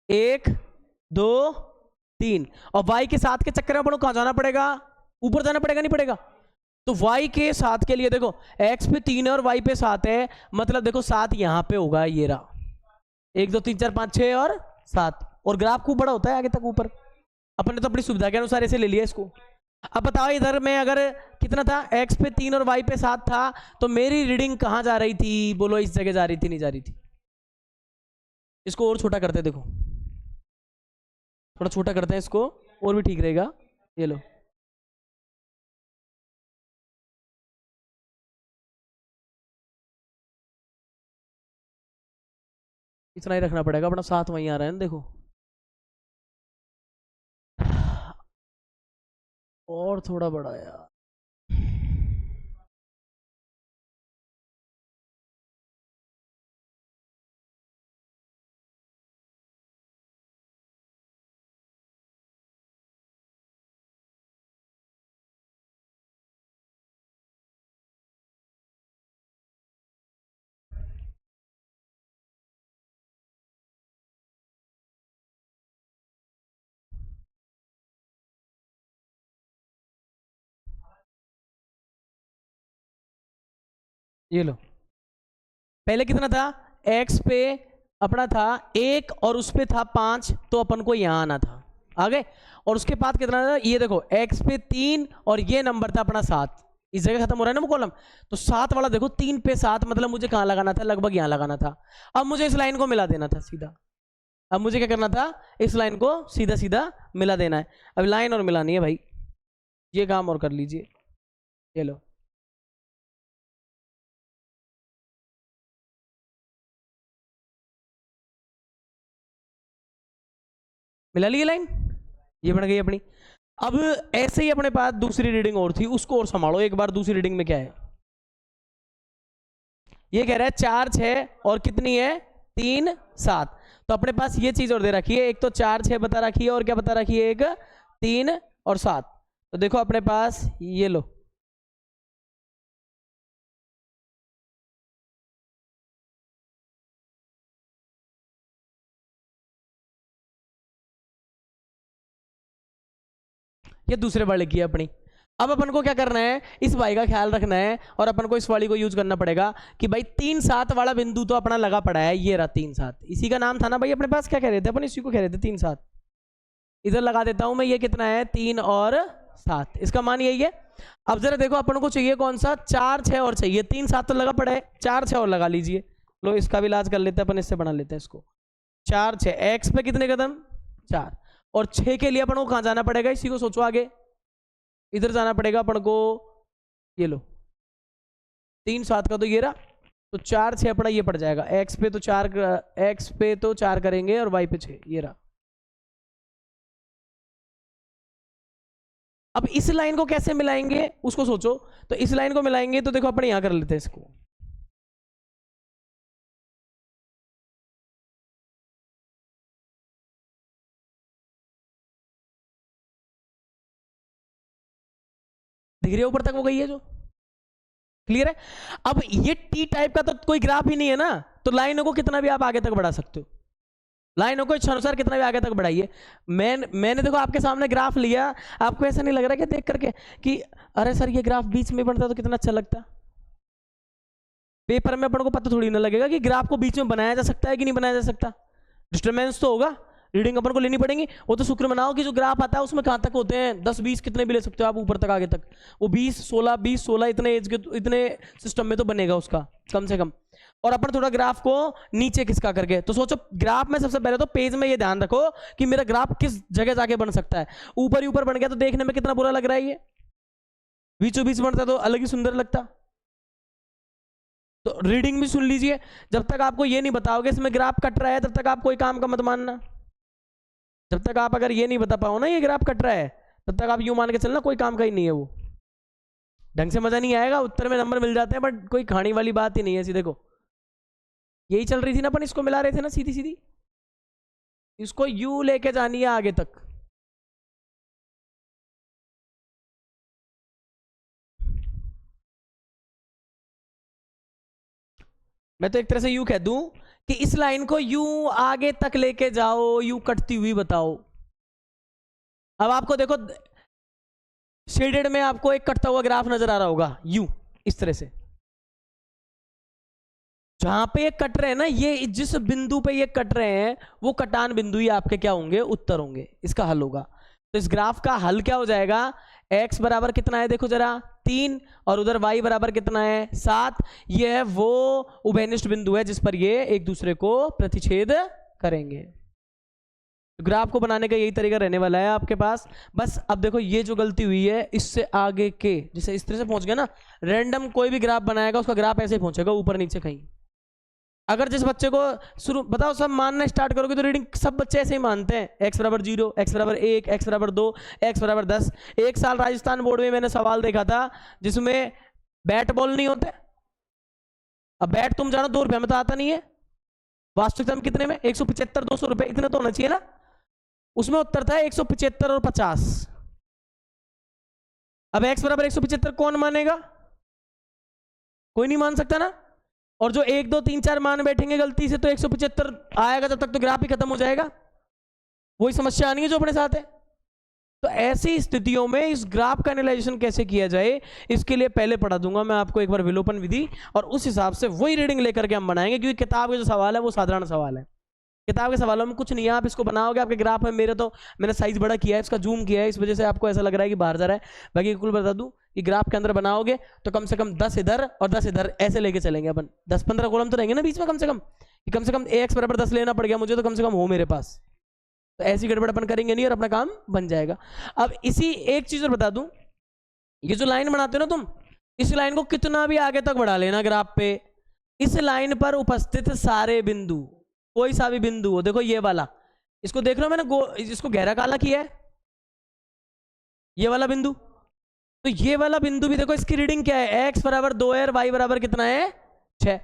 1 2 3, और वाई के 7 के चक्कर में अपन को कहाँ जाना पड़ेगा, ऊपर जाना पड़ेगा नहीं पड़ेगा, तो y के 7 के लिए देखो x पे 3 है और y पे 7 है, मतलब देखो 7 यहाँ पे होगा, ये रहा 1 2 3 4 5 6 और 7, और ग्राफ खूब बड़ा होता है आगे तक ऊपर, अपन ने तो अपनी सुविधा के अनुसार ऐसे ले लिया इसको। अब बताओ इधर में अगर कितना था, x पे 3 और y पे 7 था, तो मेरी रीडिंग कहाँ जा रही थी, बोलो इस जगह जा रही थी नहीं जा रही थी, इसको और छोटा करते हैं, देखो थोड़ा छोटा करते हैं इसको, और भी ठीक रहेगा, ये लो इतना ही रखना पड़ेगा, अपना 7 वहीं आ रहा है ना देखो, और थोड़ा बड़ा यार, ये लो, पहले कितना था, x पे अपना था 1 और उस पे था 5, तो अपन को यहां आना था, आगे। और उसके बाद कितना था, ये देखो x पे 3 और ये नंबर था अपना 7, इस जगह खत्म हो रहा है ना वो कॉलम। तो 7 वाला देखो, 3 पे 7 मतलब मुझे कहाँ लगाना था, लगभग यहाँ लगाना था। अब मुझे इस लाइन को मिला देना था सीधा। अब मुझे क्या करना था, इस लाइन को सीधा सीधा मिला देना है। अब लाइन और मिलानी है भाई, ये काम और कर लीजिए। ये लो, मिला ली लाइन, ये बन गई अपनी। अब ऐसे ही अपने पास दूसरी रीडिंग और थी, उसको और संभालो एक बार। दूसरी रीडिंग में क्या है, ये कह रहा है 4 6 और कितनी है 3 7। तो अपने पास ये चीज और दे रखी है, एक तो 4 6 बता रखी है और क्या बता रखी है, एक 3 और 7। तो देखो अपने पास ये लो, ये दूसरे वाले की है अपनी। अब अपन को क्या करना है, इस वाई का ख्याल रखना है और अपन को इस वाली को यूज करना पड़ेगा कि भाई 3 7 वाला बिंदु तो अपना लगा पड़ा है, ये रहा 3 7, इसी का नाम था ना भाई अपने पास। क्या कह रहे थे अपन, इसी को कह रहे थे 3 7। इधर लगा देता हूं मैं, ये कितना है 3 और 7, इसका मान यही है। अब जरा देखो अपन को चाहिए कौन सा, 4 6 और चाहिए, 3 7 तो लगा पड़ा है, 4 6 और लगा लीजिए। लो इसका भी इलाज कर लेते हैं अपन, इससे बना लेते हैं इसको। 4 6 एक्स पे कितने कदम 4, और 6 के लिए अपन को कहाँ जाना पड़ेगा, इसी को सोचो आगे। इधर जाना पड़ेगा अपन को, ये लो 3 7 का तो ये रहा, तो 4 6 अपना ये पड़ जाएगा। एक्स पे तो 4, एक्स पे तो 4 करेंगे और वाई पे 6, ये रहा। अब इस लाइन को कैसे मिलाएंगे उसको सोचो। तो इस लाइन को मिलाएंगे तो देखो अपन यहां कर लेते हैं इसको, दिख रही है ऊपर तक वो गई है जो, क्लियर है। अब ये टी टाइप का तो कोई ग्राफ ही नहीं है ना, तो लाइनों को कितना भी आप आगे तक बढ़ा सकते हो, लाइनों को इच्छानुसार कितना भी आगे तक बढ़ाइए। मैंने देखो आपके सामने ग्राफ लिया, आपको ऐसा नहीं लग रहा क्या देख करके कि अरे सर ये ग्राफ बीच में बनता तो कितना अच्छा लगता। पेपर में अपन को पता थोड़ी ना लगेगा कि ग्राफ को बीच में बनाया जा सकता है कि नहीं बनाया जा सकता, डिस्टर्बेंस तो होगा, रीडिंग अपन को लेनी पड़ेगी। वो तो शुक्र मनाओ कि जो ग्राफ आता है उसमें कहाँ तक होते हैं, 10 20 कितने भी ले सकते हो आप ऊपर तक आगे तक। वो 20 16 20 16 इतने एज के इतने सिस्टम में तो बनेगा उसका कम से कम। और अपन थोड़ा ग्राफ को नीचे खिसका करके, तो सोचो ग्राफ में सबसे पहले तो पेज में ये ध्यान रखो कि मेरा ग्राफ किस जगह जाके बन सकता है। ऊपर ही ऊपर बन गया तो देखने में कितना बुरा लग रहा है, ये बीचों बीच बनता तो अलग ही सुंदर लगता। तो रीडिंग भी सुन लीजिए, जब तक आपको ये नहीं बताओगे इसमें ग्राफ कट रहा है तब तक आप कोई काम का मत मानना। जब तक आप अगर ये नहीं बता पाओ ना ये ग्राफ कट रहा है, तब तक आप यूं मान के चलना कोई काम का ही नहीं है वो, ढंग से मजा नहीं आएगा। उत्तर में नंबर मिल जाते हैं बट कोई खाने वाली बात ही नहीं है। सीधे को यही चल रही थी ना अपन, इसको मिला रहे थे ना सीधी सीधी, इसको यू लेके जानी है आगे तक। मैं तो एक तरह से यू कह दूं कि इस लाइन को यू आगे तक लेके जाओ, यू कटती हुई बताओ। अब आपको देखो शेडेड में आपको एक कटता हुआ ग्राफ नजर आ रहा होगा यू, इस तरह से जहां पे ये कट रहे हैं ना, ये जिस बिंदु पे ये कट रहे हैं वो कटान बिंदु ही आपके क्या होंगे, उत्तर होंगे, इसका हल होगा। तो इस ग्राफ का हल क्या हो जाएगा, x बराबर कितना है देखो जरा 3 और उधर y बराबर कितना है 7। ये है वो उभयनिष्ठ बिंदु है जिस पर ये एक दूसरे को प्रतिच्छेद करेंगे। तो ग्राफ को बनाने का यही तरीका रहने वाला है आपके पास। बस अब देखो ये जो गलती हुई है इससे आगे के, जैसे इस तरह से पहुंच गया ना, रैंडम कोई भी ग्राफ बनाएगा उसका ग्राफ ऐसे ही पहुंचेगा ऊपर नीचे कहीं। अगर जिस बच्चे को शुरू बताओ सब मानना स्टार्ट करोगे तो रीडिंग सब बच्चे ऐसे ही मानते हैं, x बराबर 0, x बराबर 1, x बराबर 2, x बराबर 10। एक साल राजस्थान बोर्ड में मैंने सवाल देखा था जिसमें बैट बॉल नहीं होते। अब बैट तुम जानो 2 रुपये में तो आता नहीं है, वास्तविकता में कितने में 175 200 रुपये इतने तो होना चाहिए ना। उसमें उत्तर था 175 और 50। अब x बराबर 175 कौन मानेगा, कोई नहीं मान सकता ना। और जो 1 2 3 4 मान बैठेंगे गलती से तो 175 आएगा, जब तक तो ग्राफ ही खत्म हो जाएगा। वही समस्या आनी है जो अपने साथ है। तो ऐसी स्थितियों में इस ग्राफ का एनालाइजेशन कैसे किया जाए, इसके लिए पहले पढ़ा दूंगा मैं आपको एक बार विलोपन विधि, और उस हिसाब से वही रीडिंग लेकर के हम बनाएंगे, क्योंकि किताब के जो सवाल है वो साधारण सवाल है। किताब के सवालों में कुछ नहीं है, आप इसको बनाओगे, आपके ग्राफ में मेरे तो मैंने साइज बड़ा किया है, इसका जूम किया है, इस वजह से आपको ऐसा लग रहा है कि बाहर जा रहा है। बाकी कुल बता दूं कि ग्राफ के अंदर बनाओगे तो कम से कम 10 इधर और 10 इधर ऐसे लेके चलेंगे अपन, 10-15 कॉलम तो रहेंगे ना बीच में, कम से कम ax बराबर 10 लेना पड़ गया मुझे, तो कम से कम हो मेरे पास, तो ऐसी गड़बड़ अपन करेंगे नहीं और अपना काम बन जाएगा। अब इसी एक चीज और बता दूं, ये जो लाइन बनाते हो ना तुम, इस लाइन को कितना भी आगे तक बढ़ा लेना ग्राफ पे, इस लाइन पर उपस्थित सारे बिंदु, कोई सा भी बिंदु हो, देखो ये वाला, इसको देख लो मैंने इसको गहरा काला किया है, ये वाला बिंदु, तो ये वाला बिंदु भी देखो, इसकी रीडिंग क्या है, x बराबर 2 है और y बराबर कितना है 6।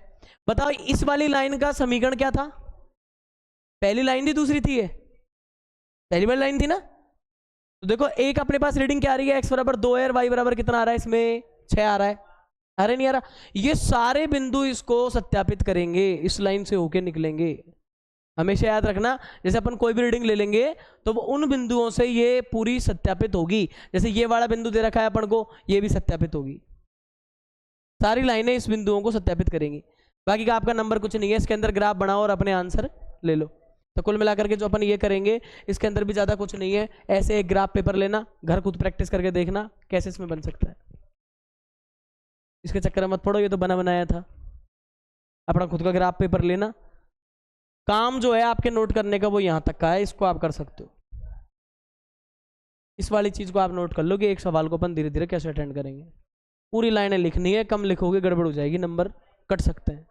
बताओ इस वाली लाइन का समीकरण क्या था, पहली लाइन थी दूसरी थी, ये पहली वाली लाइन थी ना। तो देखो एक अपने पास रीडिंग क्या आ रही है, x बराबर 2 है और y बराबर कितना आ रहा है, इसमें 6 आ रहा है, अरे नहीं आ रहा। ये सारे बिंदु इसको सत्यापित करेंगे, इस लाइन से होके निकलेंगे। हमेशा याद रखना, जैसे अपन कोई भी रीडिंग ले लेंगे तो वो उन बिंदुओं से ये पूरी सत्यापित होगी, जैसे ये वाला बिंदु दे रखा है अपन को, ये भी सत्यापित होगी, सारी लाइनें इस बिंदुओं को सत्यापित करेंगी। बाकी का आपका नंबर कुछ नहीं है, इसके अंदर ग्राफ बनाओ और अपने आंसर ले लो। तो कुल मिलाकर के जो अपन ये करेंगे, इसके अंदर भी ज़्यादा कुछ नहीं है, ऐसे एक ग्राफ पेपर लेना, घर खुद प्रैक्टिस करके देखना कैसे इसमें बन सकता है, इसके चक्कर में मत पड़ो, ये तो बना बनाया था। अपना खुद का ग्राफ पेपर लेना, काम जो है आपके नोट करने का वो यहाँ तक का है, इसको आप कर सकते हो। इस वाली चीज़ को आप नोट कर लो कि एक सवाल को अपन धीरे धीरे कैसे अटेंड करेंगे। पूरी लाइनें लिखनी है, कम लिखोगे गड़बड़ हो जाएगी, नंबर कट सकते हैं।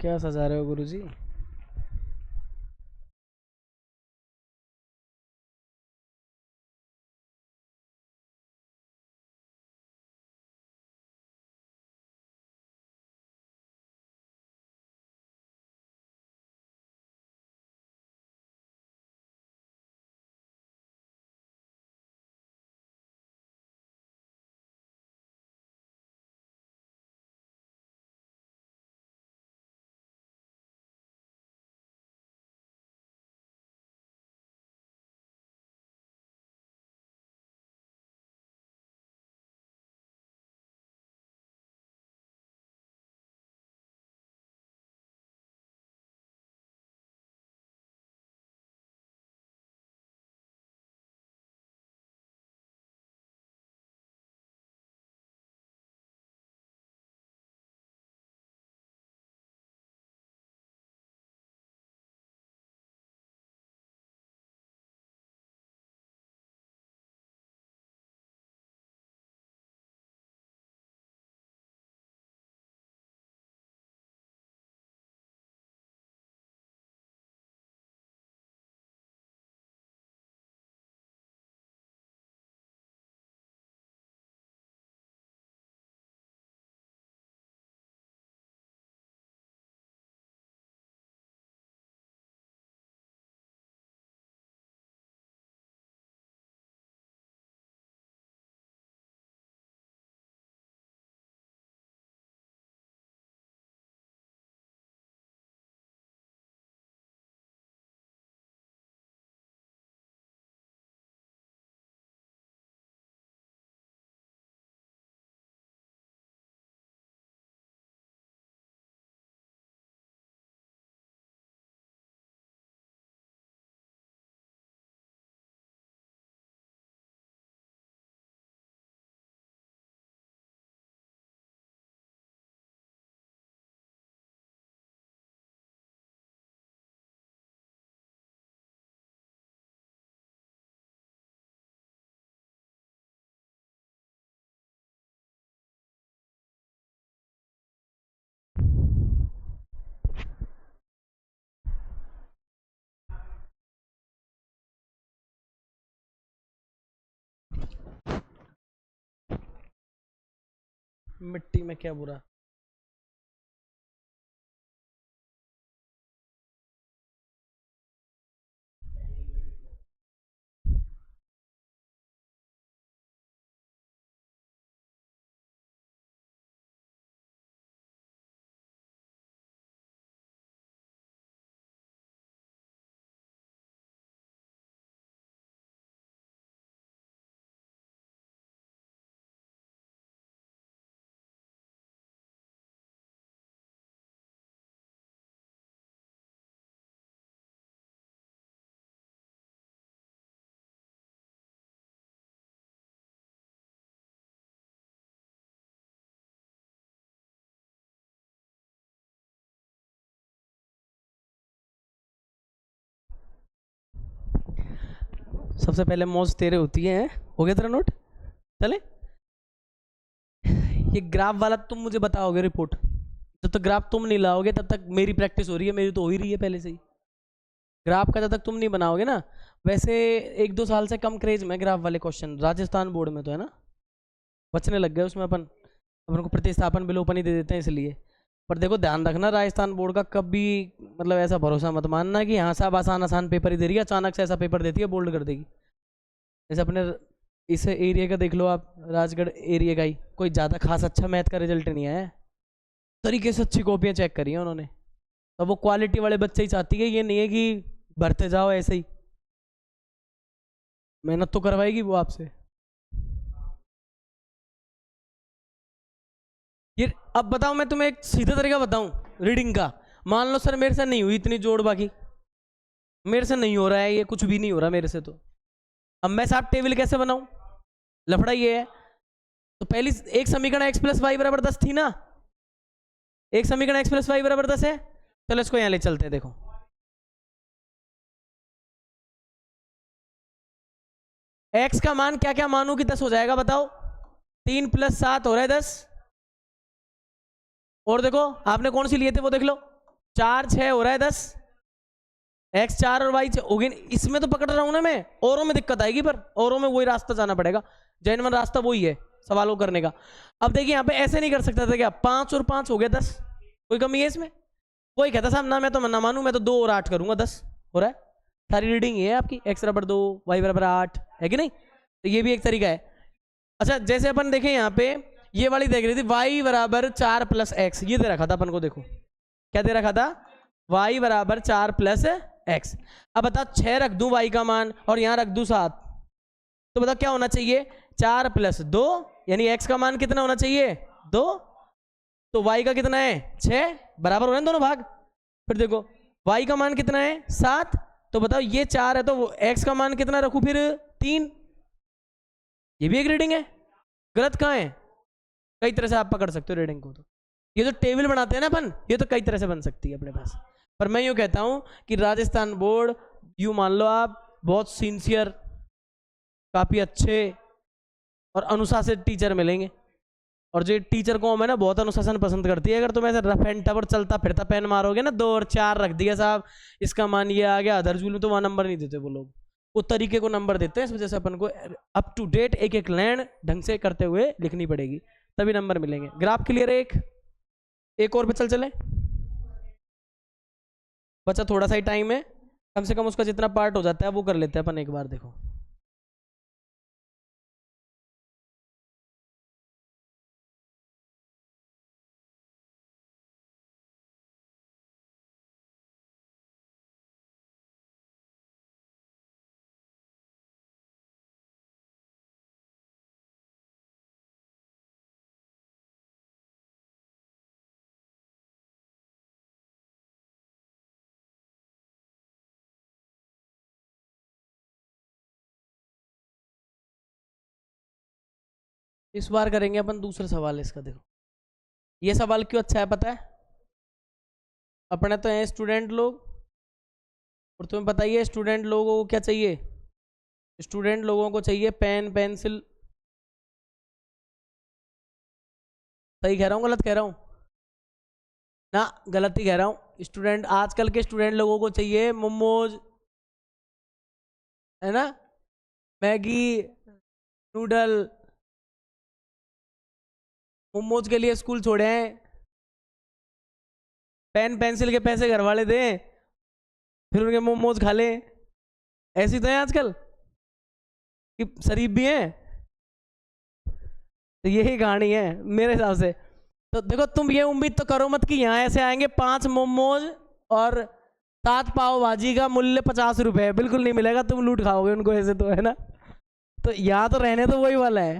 क्या सजा रहे हो गुरुजी? मिट्टी में क्या बुरा। सबसे पहले मौज तेरे होती है। हो गया तेरा नोट? चले, ये ग्राफ वाला तुम मुझे बताओगे रिपोर्ट। जब तक ग्राफ तुम नहीं लाओगे तब तक मेरी प्रैक्टिस हो रही है, मेरी तो हो ही रही है पहले से ही। ग्राफ का जब तक तुम नहीं बनाओगे ना, वैसे 1-2 साल से कम क्रेज में ग्राफ वाले क्वेश्चन राजस्थान बोर्ड में तो है ना, बचने लग गए उसमें। अपन अपन को प्रतिस्थापन बिल ओपन ही दे देते हैं इसलिए। पर देखो ध्यान रखना, राजस्थान बोर्ड का कभी मतलब ऐसा भरोसा मत मानना कि हाँ साहब आसान आसान पेपर ही दे रही है, अचानक से ऐसा पेपर देती है बोल्ड कर देगी। जैसे अपने इस एरिया का देख लो आप, राजगढ़ एरिया का ही कोई ज़्यादा खास अच्छा मैथ का रिजल्ट नहीं आया है, तरीके से अच्छी कॉपियाँ चेक करी हैं उन्होंने। तो वो क्वालिटी वाले बच्चे ही चाहती है, ये नहीं है कि भरते जाओ ऐसे ही, मेहनत तो करवाएगी वो आपसे। ये अब बताओ, मैं तुम्हें एक सीधा तरीका बताऊं रीडिंग का। मान लो सर मेरे से नहीं हुई इतनी जोड़ बाकी, मेरे से नहीं हो रहा है, ये कुछ भी नहीं हो रहा मेरे से, तो अब मैं साहब टेबल कैसे बनाऊं? लफड़ा ये है। तो पहली एक समीकरण x प्लस वाई बराबर 10 थी ना, एक समीकरण x प्लस वाई बराबर 10 है। चलो इसको यहां ले चलते हैं। देखो x का मान क्या क्या मानू कि 10 हो जाएगा बताओ? 3 + 7 हो रहा है 10। और देखो आपने कौन सी लिए थे वो देख लो, 4 6 हो रहा है 10। x 4 और y 6 हो गए। इसमें तो पकड़ रहा हूं ना मैं, औरों में दिक्कत आएगी, पर औरों में वही रास्ता जाना पड़ेगा, जेन्युइन रास्ता वही है सवालों करने का। अब देखिए यहाँ पे ऐसे नहीं कर सकता था क्या, 5 और 5 हो गया 10, कोई कमी है इसमें? कोई कहता साहब ना मैं तो ना मानू, मैं तो 2 और 8 करूंगा, 10 हो रहा है। सारी रीडिंग ये है आपकी, x बराबर 2 y बराबर 8 है कि नहीं? तो ये भी एक तरीका है। अच्छा जैसे अपन देखें यहाँ पे, ये वाली देख रही थी y बराबर 4 + x, ये दे रखा था अपन को। देखो क्या दे रखा था, y बराबर 4 + x। अब बता 6 रख दूं y का मान और यहां रख दूं 7, तो बता क्या होना चाहिए, 4 + 2, यानी x का मान कितना होना चाहिए 2, तो y का कितना है 6, बराबर हो रहे हैं दोनों भाग। फिर देखो y का मान कितना है 7, तो बताओ ये 4 है तो x का मान कितना रखूं फिर 3। ये भी एक रीडिंग है, गलत कहाँ है? कई तरह से आप पकड़ सकते हो रीडिंग को। तो ये जो टेबल बनाते हैं ना अपन, ये तो कई तरह से बन सकती है अपने पास। पर मैं यूँ कहता हूँ कि राजस्थान बोर्ड, यूँ मान लो आप बहुत सिंसियर, काफ़ी अच्छे और अनुशासित टीचर मिलेंगे। और जो टीचर को मैं ना बहुत अनुशासन पसंद करती है। अगर तुम ऐसे रफ एंड टफ और चलता फिरता पेन मारोगे ना, 2 और 4 रख दिया साहब, इसका मान ये आ गया अदर में, तो वहाँ नंबर नहीं देते वो लोग, वो तरीके को नंबर देते हैं। इस वजह से अपन को अप टू डेट एक एक लाइन ढंग से करते हुए लिखनी पड़ेगी, तभी नंबर मिलेंगे। ग्राफ क्लियर है? एक और पे चले, बचा थोड़ा सा ही टाइम है, कम से कम उसका जितना पार्ट हो जाता है वो कर लेते हैं अपन एक बार। देखो इस बार करेंगे अपन दूसरा सवाल इसका। देखो ये सवाल क्यों अच्छा है पता है? अपने तो हैं स्टूडेंट लोग, और तुम्हें बताइए स्टूडेंट लोगों को क्या चाहिए, स्टूडेंट लोगों को चाहिए पेन पेंसिल। सही कह रहा हूँ गलत कह रहा हूँ? ना गलत ही कह रहा हूँ। स्टूडेंट, आजकल के स्टूडेंट लोगों को चाहिए मोमोज, है ना, मैगी, नूडल, मोमोज के लिए स्कूल छोड़े हैं, पेन पेंसिल के पैसे घर वाले दें, फिर उनके मोमोज खा लें। ऐसी तो है आजकल कि शरीफ भी हैं। तो यही कहानी है मेरे हिसाब से। तो देखो, तुम ये उम्मीद तो करो मत कि यहाँ ऐसे आएंगे 5 मोमोज और 7 पाव भाजी का मूल्य 50 रुपए है, बिल्कुल नहीं मिलेगा, तुम लूट खाओगे उनको ऐसे, तो है ना। तो यहाँ तो रहने तो वही वाला है,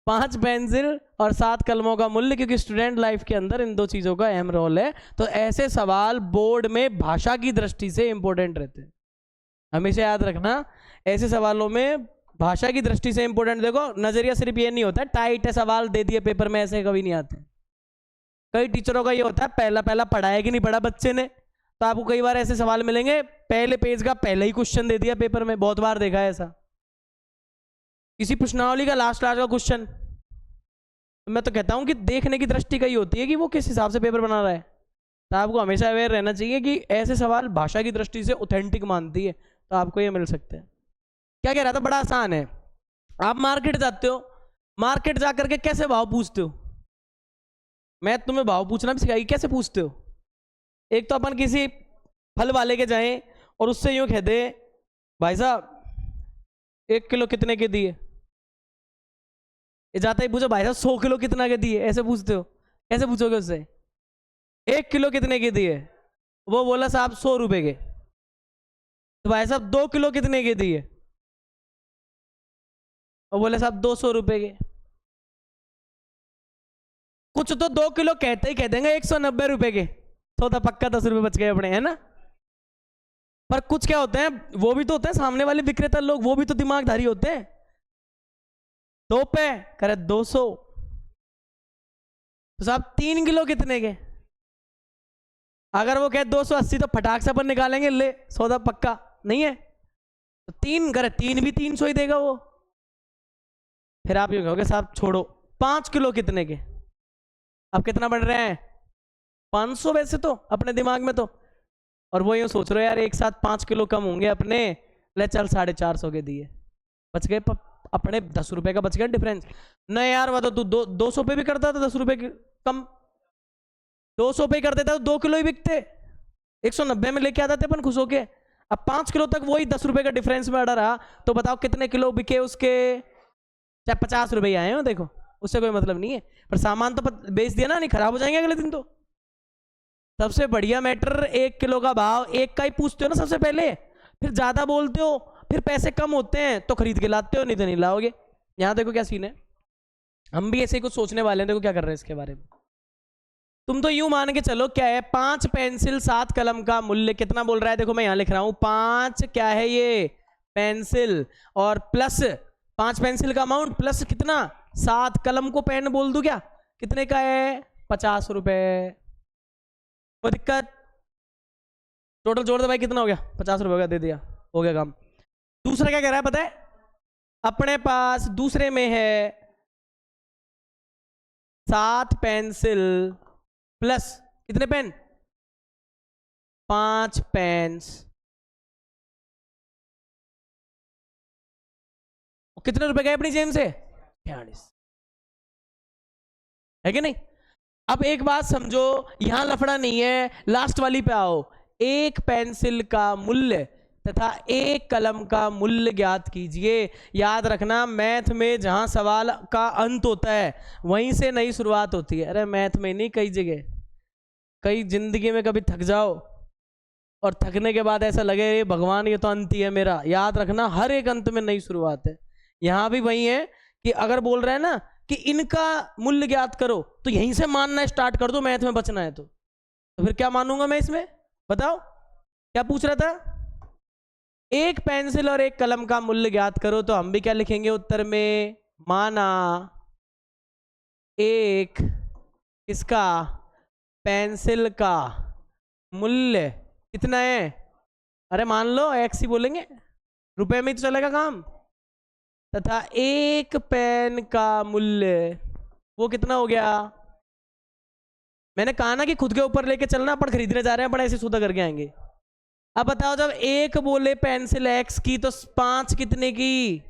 5 पेंसिल और 7 कलमों का मूल्य, क्योंकि स्टूडेंट लाइफ के अंदर इन 2 चीज़ों का अहम रोल है। तो ऐसे सवाल बोर्ड में भाषा की दृष्टि से इंपॉर्टेंट रहते हैं, हमेशा याद रखना। ऐसे सवालों में भाषा की दृष्टि से इंपॉर्टेंट। देखो, नजरिया सिर्फ ये नहीं होता है टाइट है सवाल दे दिए पेपर में, ऐसे कभी नहीं आते। कई टीचरों का ये होता है पहला पहला पढ़ाया कि नहीं पढ़ा बच्चे ने, तो आपको कई बार ऐसे सवाल मिलेंगे पहले पेज का पहले ही क्वेश्चन दे दिया पेपर में, बहुत बार देखा है ऐसा। किसी प्रश्नावली का लास्ट का क्वेश्चन, मैं तो कहता हूं कि देखने की दृष्टि कई होती है कि वो किस हिसाब से पेपर बना रहा है। तो आपको हमेशा अवेयर रहना चाहिए कि ऐसे सवाल भाषा की दृष्टि से ऑथेंटिक मानती है, तो आपको ये मिल सकते हैं। क्या कह रहा था, बड़ा आसान है। आप मार्केट जाते हो, मार्केट जाकर के कैसे भाव पूछते हो? मैं तुम्हें भाव पूछना भी सिखाई, कैसे पूछते हो? एक तो अपन किसी फल वाले के जाएं और उससे यूं कह दे, भाई साहब 1 किलो कितने के दिए? ये जाता ही पूछो, भाई साहब 100 किलो कितना के दिए? ऐसे पूछते हो? कैसे पूछोगे उससे? 1 किलो कितने के दिए? वो बोला साहब 100 रुपए के। तो भाई साहब 2 किलो कितने के दिए? और बोले साहब 200 रुपए के। कुछ तो 2 किलो कहते ही कह देंगे 190 रुपए के, सौदा पक्का, 10 रुपए बच गए अपने, है ना। पर कुछ क्या होते हैं, वो भी तो होते हैं सामने वाले विक्रेता लोग, वो भी तो दिमागधारी होते हैं। 2 पे करे 200, तो साहब 3 किलो कितने के? अगर वो कहे 280 तो फटाक से अपन निकालेंगे, ले सौदा पक्का नहीं है। तो 3 करे 3 भी 300 ही देगा वो। फिर आप ये कहोगे साहब छोड़ो, 5 किलो कितने के? अब कितना बढ़ रहे हैं? 500 वैसे तो अपने दिमाग में तो, और वो यूं सोच रहे हो यार एक साथ 5 किलो कम होंगे अपने, ले चल 450 के दिए, बच गए अपने 10 रुपए का बच गया डिफरेंस। नहीं यार वो तो तू 200 पे भी करता था 10 रुपए कम, 200 पे कर देता तो 2 किलो ही बिकते, 190 में लेके आते थे अपन खुश होके। अब 5 किलो तक वही 10 रुपए का डिफरेंस में अड़ा रहा, तो बताओ कितने किलो बिके उसके? चाहे 50 रुपए आए हो, देखो उससे कोई मतलब नहीं है, पर सामान तो बेच दिया ना, नहीं खराब हो जाएंगे अगले दिन। तो सबसे बढ़िया मैटर 1 किलो का भाव, एक का ही पूछते हो ना सबसे पहले, फिर ज्यादा बोलते हो, फिर पैसे कम होते हैं तो खरीद के लाते हो, नहीं तो नहीं लाओगे। यहां देखो क्या सीन है, हम भी ऐसे ही कुछ सोचने वाले हैं। देखो क्या कर रहे हैं इसके बारे में। तुम तो यूं मान के चलो, क्या है 5 पेंसिल 7 कलम का मूल्य कितना बोल रहा है? देखो मैं यहां लिख रहा हूं 5 क्या है ये पेंसिल, और प्लस 5 पेंसिल का अमाउंट प्लस कितना 7 कलम को पेन बोल दूं क्या, कितने का है? 50 रुपए। कोई दिक्कत? टोटल जोड़ दो भाई, कितना हो गया? 50 रुपए का, दे दिया, हो गया काम। दूसरा क्या कह रहा है पता है? अपने पास दूसरे में है 7 पेंसिल प्लस कितने पेन? 5 पेन्स। कितने रुपए गए अपनी जेब से? 46 है कि नहीं? अब एक बात समझो, यहां लफड़ा नहीं है, लास्ट वाली पे आओ। 1 पेंसिल का मूल्य तथा 1 कलम का मूल्य ज्ञात कीजिए। याद रखना, मैथ में जहां सवाल का अंत होता है वहीं से नई शुरुआत होती है। अरे मैथ में नहीं, कई जगह, कई जिंदगी में कभी थक जाओ और थकने के बाद ऐसा लगे भगवान ये तो अंत ही है मेरा, याद रखना हर एक अंत में नई शुरुआत है। यहां भी वही है कि अगर बोल रहे हैं ना कि इनका मूल्य ज्ञात करो, तो यहीं से मानना स्टार्ट कर दो, मैथ में बचना है तो फिर क्या मानूंगा मैं इसमें? बताओ क्या पूछ रहा था? 1 पेंसिल और 1 कलम का मूल्य ज्ञात करो, तो हम भी क्या लिखेंगे उत्तर में? माना 1 इसका पेंसिल का मूल्य कितना है? अरे मान लो एक्स ही बोलेंगे, रुपए में तो चलेगा काम, तथा 1 पेन का मूल्य वो कितना हो गया? मैंने कहा ना कि खुद के ऊपर लेके चलना, अपन खरीदने जा रहे हैं, अपन ऐसे सौदा करके आएंगे। अब बताओ, जब 1 बोले पेंसिल एक्स की, तो 5 कितने की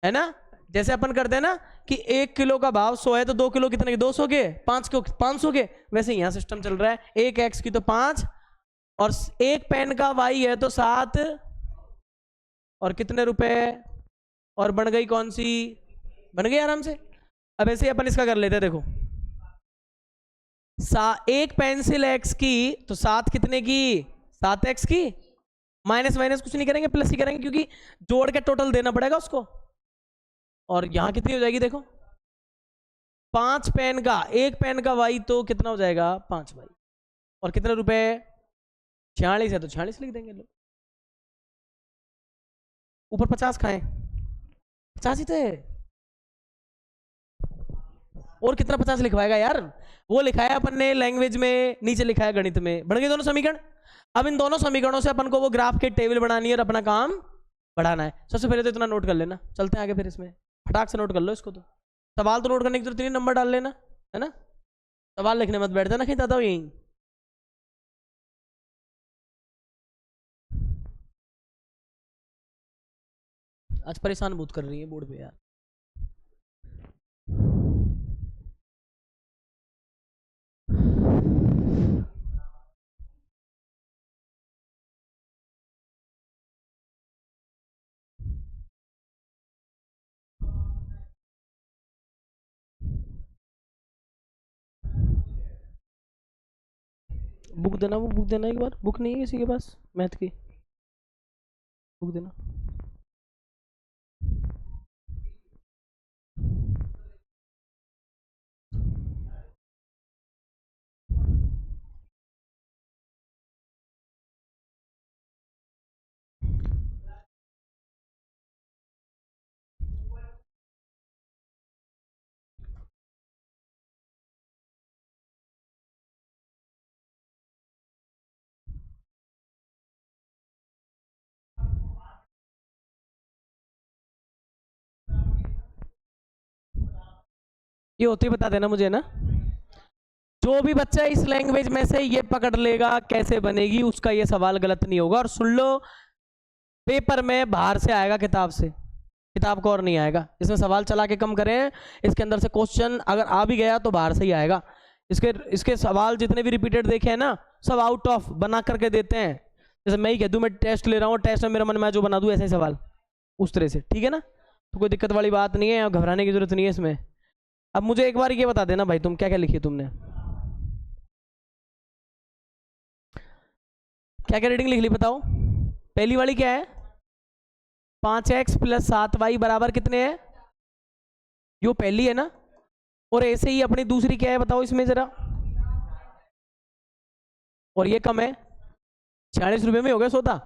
है ना? जैसे अपन करते हैं ना कि 1 किलो का भाव 100 है तो 2 किलो कितने के 200 के, 5 के 500 के, वैसे यहाँ सिस्टम चल रहा है। 1 एक्स की तो 5 और 1 पेन का वाई है तो 7 और कितने रुपए, और बन गई कौन सी, बन गई आराम से। अब ऐसे ही अपन इसका कर लेते हैं, देखो 1 पेंसिल एक्स की तो 7 कितने की, 7 एक्स की, माइनस माइनस कुछ नहीं करेंगे, प्लस ही करेंगे क्योंकि जोड़ के टोटल देना पड़ेगा उसको। और यहां कितनी हो जाएगी देखो 5 पेन का, 1 पेन का वाई तो कितना हो जाएगा 5 वाई, और कितने रुपए 46 है तो 46 लिख देंगे लोग। ऊपर 50 खाएं, 50 ही थे, और कितना 50 लिखवाएगा यार, वो लिखाया अपन ने लैंग्वेज में, नीचे लिखा है गणित में। बन गए दोनों समीकरण। अब इन दोनों समीकरणों से अपन को वो ग्राफ की टेबल बनानी है और अपना काम बढ़ाना है। सबसे पहले तो इतना नोट कर लेना, चलते हैं आगे फिर इसमें फटाक से नोट कर लो इसको। तो सवाल तो नोट करने की जरूरत नहीं, नंबर डाल लेना है ना, सवाल लिखने मत बैठ जाना कहीं दादा यहीं। आज परेशान बहुत कर रही है बोर्ड पे यार। बुक देना, वो बुक देना एक बार, बुक नहीं है किसी के पास मैथ की, बुक देना। ये होती बता देना मुझे ना, जो भी बच्चा इस लैंग्वेज में से ये पकड़ लेगा कैसे बनेगी, उसका ये सवाल गलत नहीं होगा। और सुन लो, पेपर में बाहर से आएगा किताब से, किताब को और नहीं आएगा। इसमें सवाल चला के कम करें, इसके अंदर से क्वेश्चन अगर आ भी गया तो बाहर से ही आएगा। इसके सवाल जितने भी रिपीटेड देखे हैं ना, सब आउट ऑफ बना करके देते हैं। जैसे मैं ही कह दूं मैं टेस्ट ले रहा हूँ, टेस्ट में मेरा मन में जो बना दूं ऐसे ही सवाल, उस तरह से, ठीक है ना। तो कोई दिक्कत वाली बात नहीं है, घबराने की जरूरत नहीं है इसमें। अब मुझे एक बार ये बता देना भाई, तुम क्या क्या लिखी तुमने, क्या क्या रीडिंग लिख ली बताओ। पहली वाली क्या है, 5x प्लस 7y बराबर कितने हैं, यो पहली है ना। और ऐसे ही अपनी दूसरी क्या है बताओ इसमें जरा, और ये कम है, 46 रुपए में हो गया सौदा।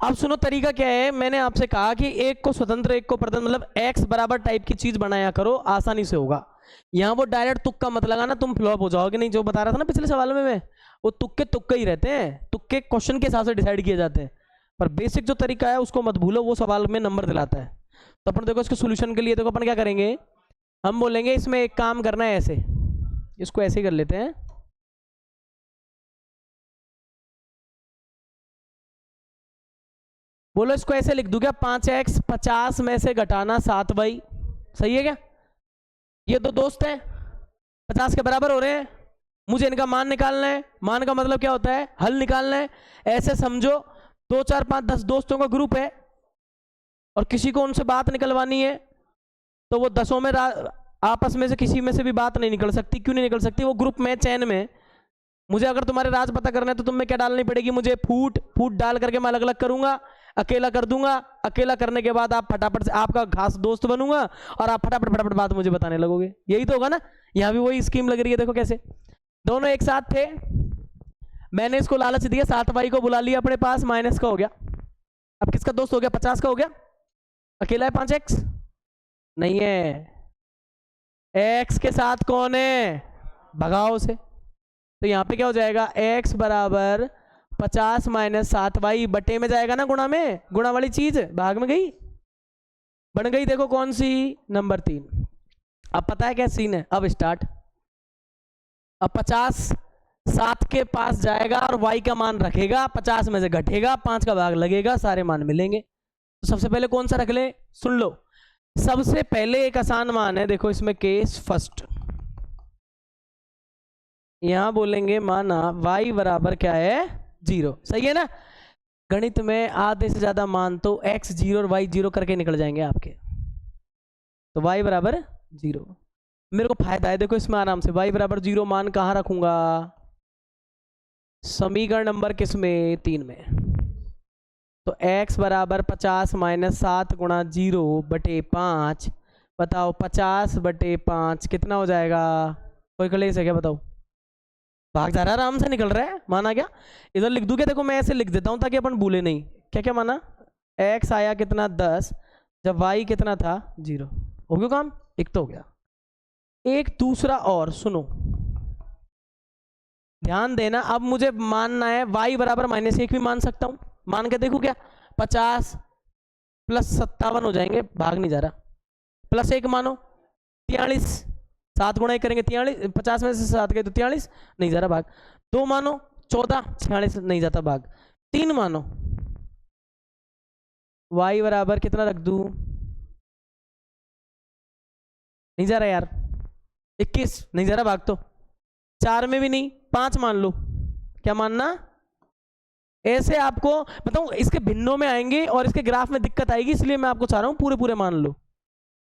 अब सुनो तरीका क्या है, मैंने आपसे कहा कि एक को स्वतंत्र एक को प्रदत्त, मतलब x बराबर टाइप की चीज बनाया करो, आसानी से होगा। यहाँ वो डायरेक्ट तुक्का मत लगाना, तुम फ्लॉप हो जाओगे। नहीं, जो बता रहा था ना पिछले सवाल में मैं, वो तुक्के ही रहते हैं, तुक्के क्वेश्चन के हिसाब से डिसाइड किए जाते हैं, पर बेसिक जो तरीका है उसको मत भूलो, वो सवाल में नंबर दिलाता है। तो अपन देखो इसके सोल्यूशन के लिए देखो अपन क्या करेंगे, हम बोलेंगे इसमें एक काम करना है, ऐसे इसको ऐसे ही कर लेते हैं। बोलो इसको ऐसे लिख दूं क्या, 5x 50 में से घटाना 7y, सही है क्या। ये दो दोस्त हैं, 50 के बराबर हो रहे हैं, मुझे इनका मान निकालना है। मान का मतलब क्या होता है, हल निकालना है। ऐसे समझो 2 4 5 10 दोस्तों का ग्रुप है और किसी को उनसे बात निकलवानी है, तो वो 10 में आपस में से किसी में से भी बात नहीं निकल सकती। क्यों नहीं निकल सकती, वो ग्रुप में चैन में। मुझे अगर तुम्हारे राज पता करना है तो तुम्हें क्या डालनी पड़ेगी, मुझे फूट डाल करके मैं अलग अलग करूंगा, अकेला कर दूंगा। अकेला करने के बाद आप फटाफट से आपका खास दोस्त बनूंगा और आप फटाफट फटाफट बात मुझे बताने लगोगे। यही तो होगा ना, यहाँ भी वही स्कीम लग रही है। देखो कैसे दोनों एक साथ थे, मैंने इसको लालच दिया, 7y को बुला लिया अपने पास, माइनस का हो गया। अब किसका दोस्त हो गया, 50 का हो गया। अकेला है 5x नहीं है, x के साथ कौन है, भगाओ से। तो यहाँ पे क्या हो जाएगा, x बराबर 50 माइनस 7y, बटे में जाएगा ना गुणा में, गुणा वाली चीज भाग में गई, बन गई। देखो कौन सी, नंबर 3। अब पता है क्या सीन है, अब स्टार्ट। अब 50 7 के पास जाएगा और y का मान रखेगा, 50 में से घटेगा, 5 का भाग लगेगा, सारे मान मिलेंगे। तो सबसे पहले कौन सा रख ले, सुन लो, सबसे पहले एक आसान मान है, देखो इसमें केस फर्स्ट, यहां बोलेंगे माना y बराबर क्या है 0, सही है ना। गणित में आधे से ज्यादा मान तो x 0 और y 0 करके निकल जाएंगे आपके, तो y बराबर 0। मेरे को फायदा है, देखो इसमें आराम से y बराबर 0 मान कहाँ रखूंगा, समीकरण नंबर किसमें 3 में, तो x बराबर 50 माइनस 7 गुणा 0 बटे 5, बताओ 50 बटे 5 कितना हो जाएगा, कोई क्लेश है क्या बताओ, भाग जा रहा है, आराम से निकल रहा है, माना क्या, इधर लिख दूं क्या, देखो मैं ऐसे लिख देता हूं ताकि अपन भूले नहीं, क्या क्या माना, x आया कितना 10, जब y कितना था 0, हो गया काम, एक तो हो गया। एक दूसरा और सुनो, ध्यान देना, अब मुझे मानना है y बराबर -1 भी मान सकता हूं, मान के देखो क्या, 50 प्लस 57 हो जाएंगे, भाग नहीं जा रहा, प्लस 1 मानो 43, 7 गुणा 1 करेंगे 43, 50 में से 7 गए तो 43, नहीं जा रहा भाग, 2 मानो 14, 46 नहीं जाता भाग, 3 मानो, y बराबर कितना रख दूं, नहीं जा रहा यार, 21 नहीं जा रहा भाग, तो 4 में भी नहीं, 5 मान लो, क्या मानना, ऐसे आपको बताऊं इसके भिन्नों में आएंगे और इसके ग्राफ में दिक्कत आएगी, इसलिए मैं आपको चाह रहा हूं पूरे पूरे मान लो,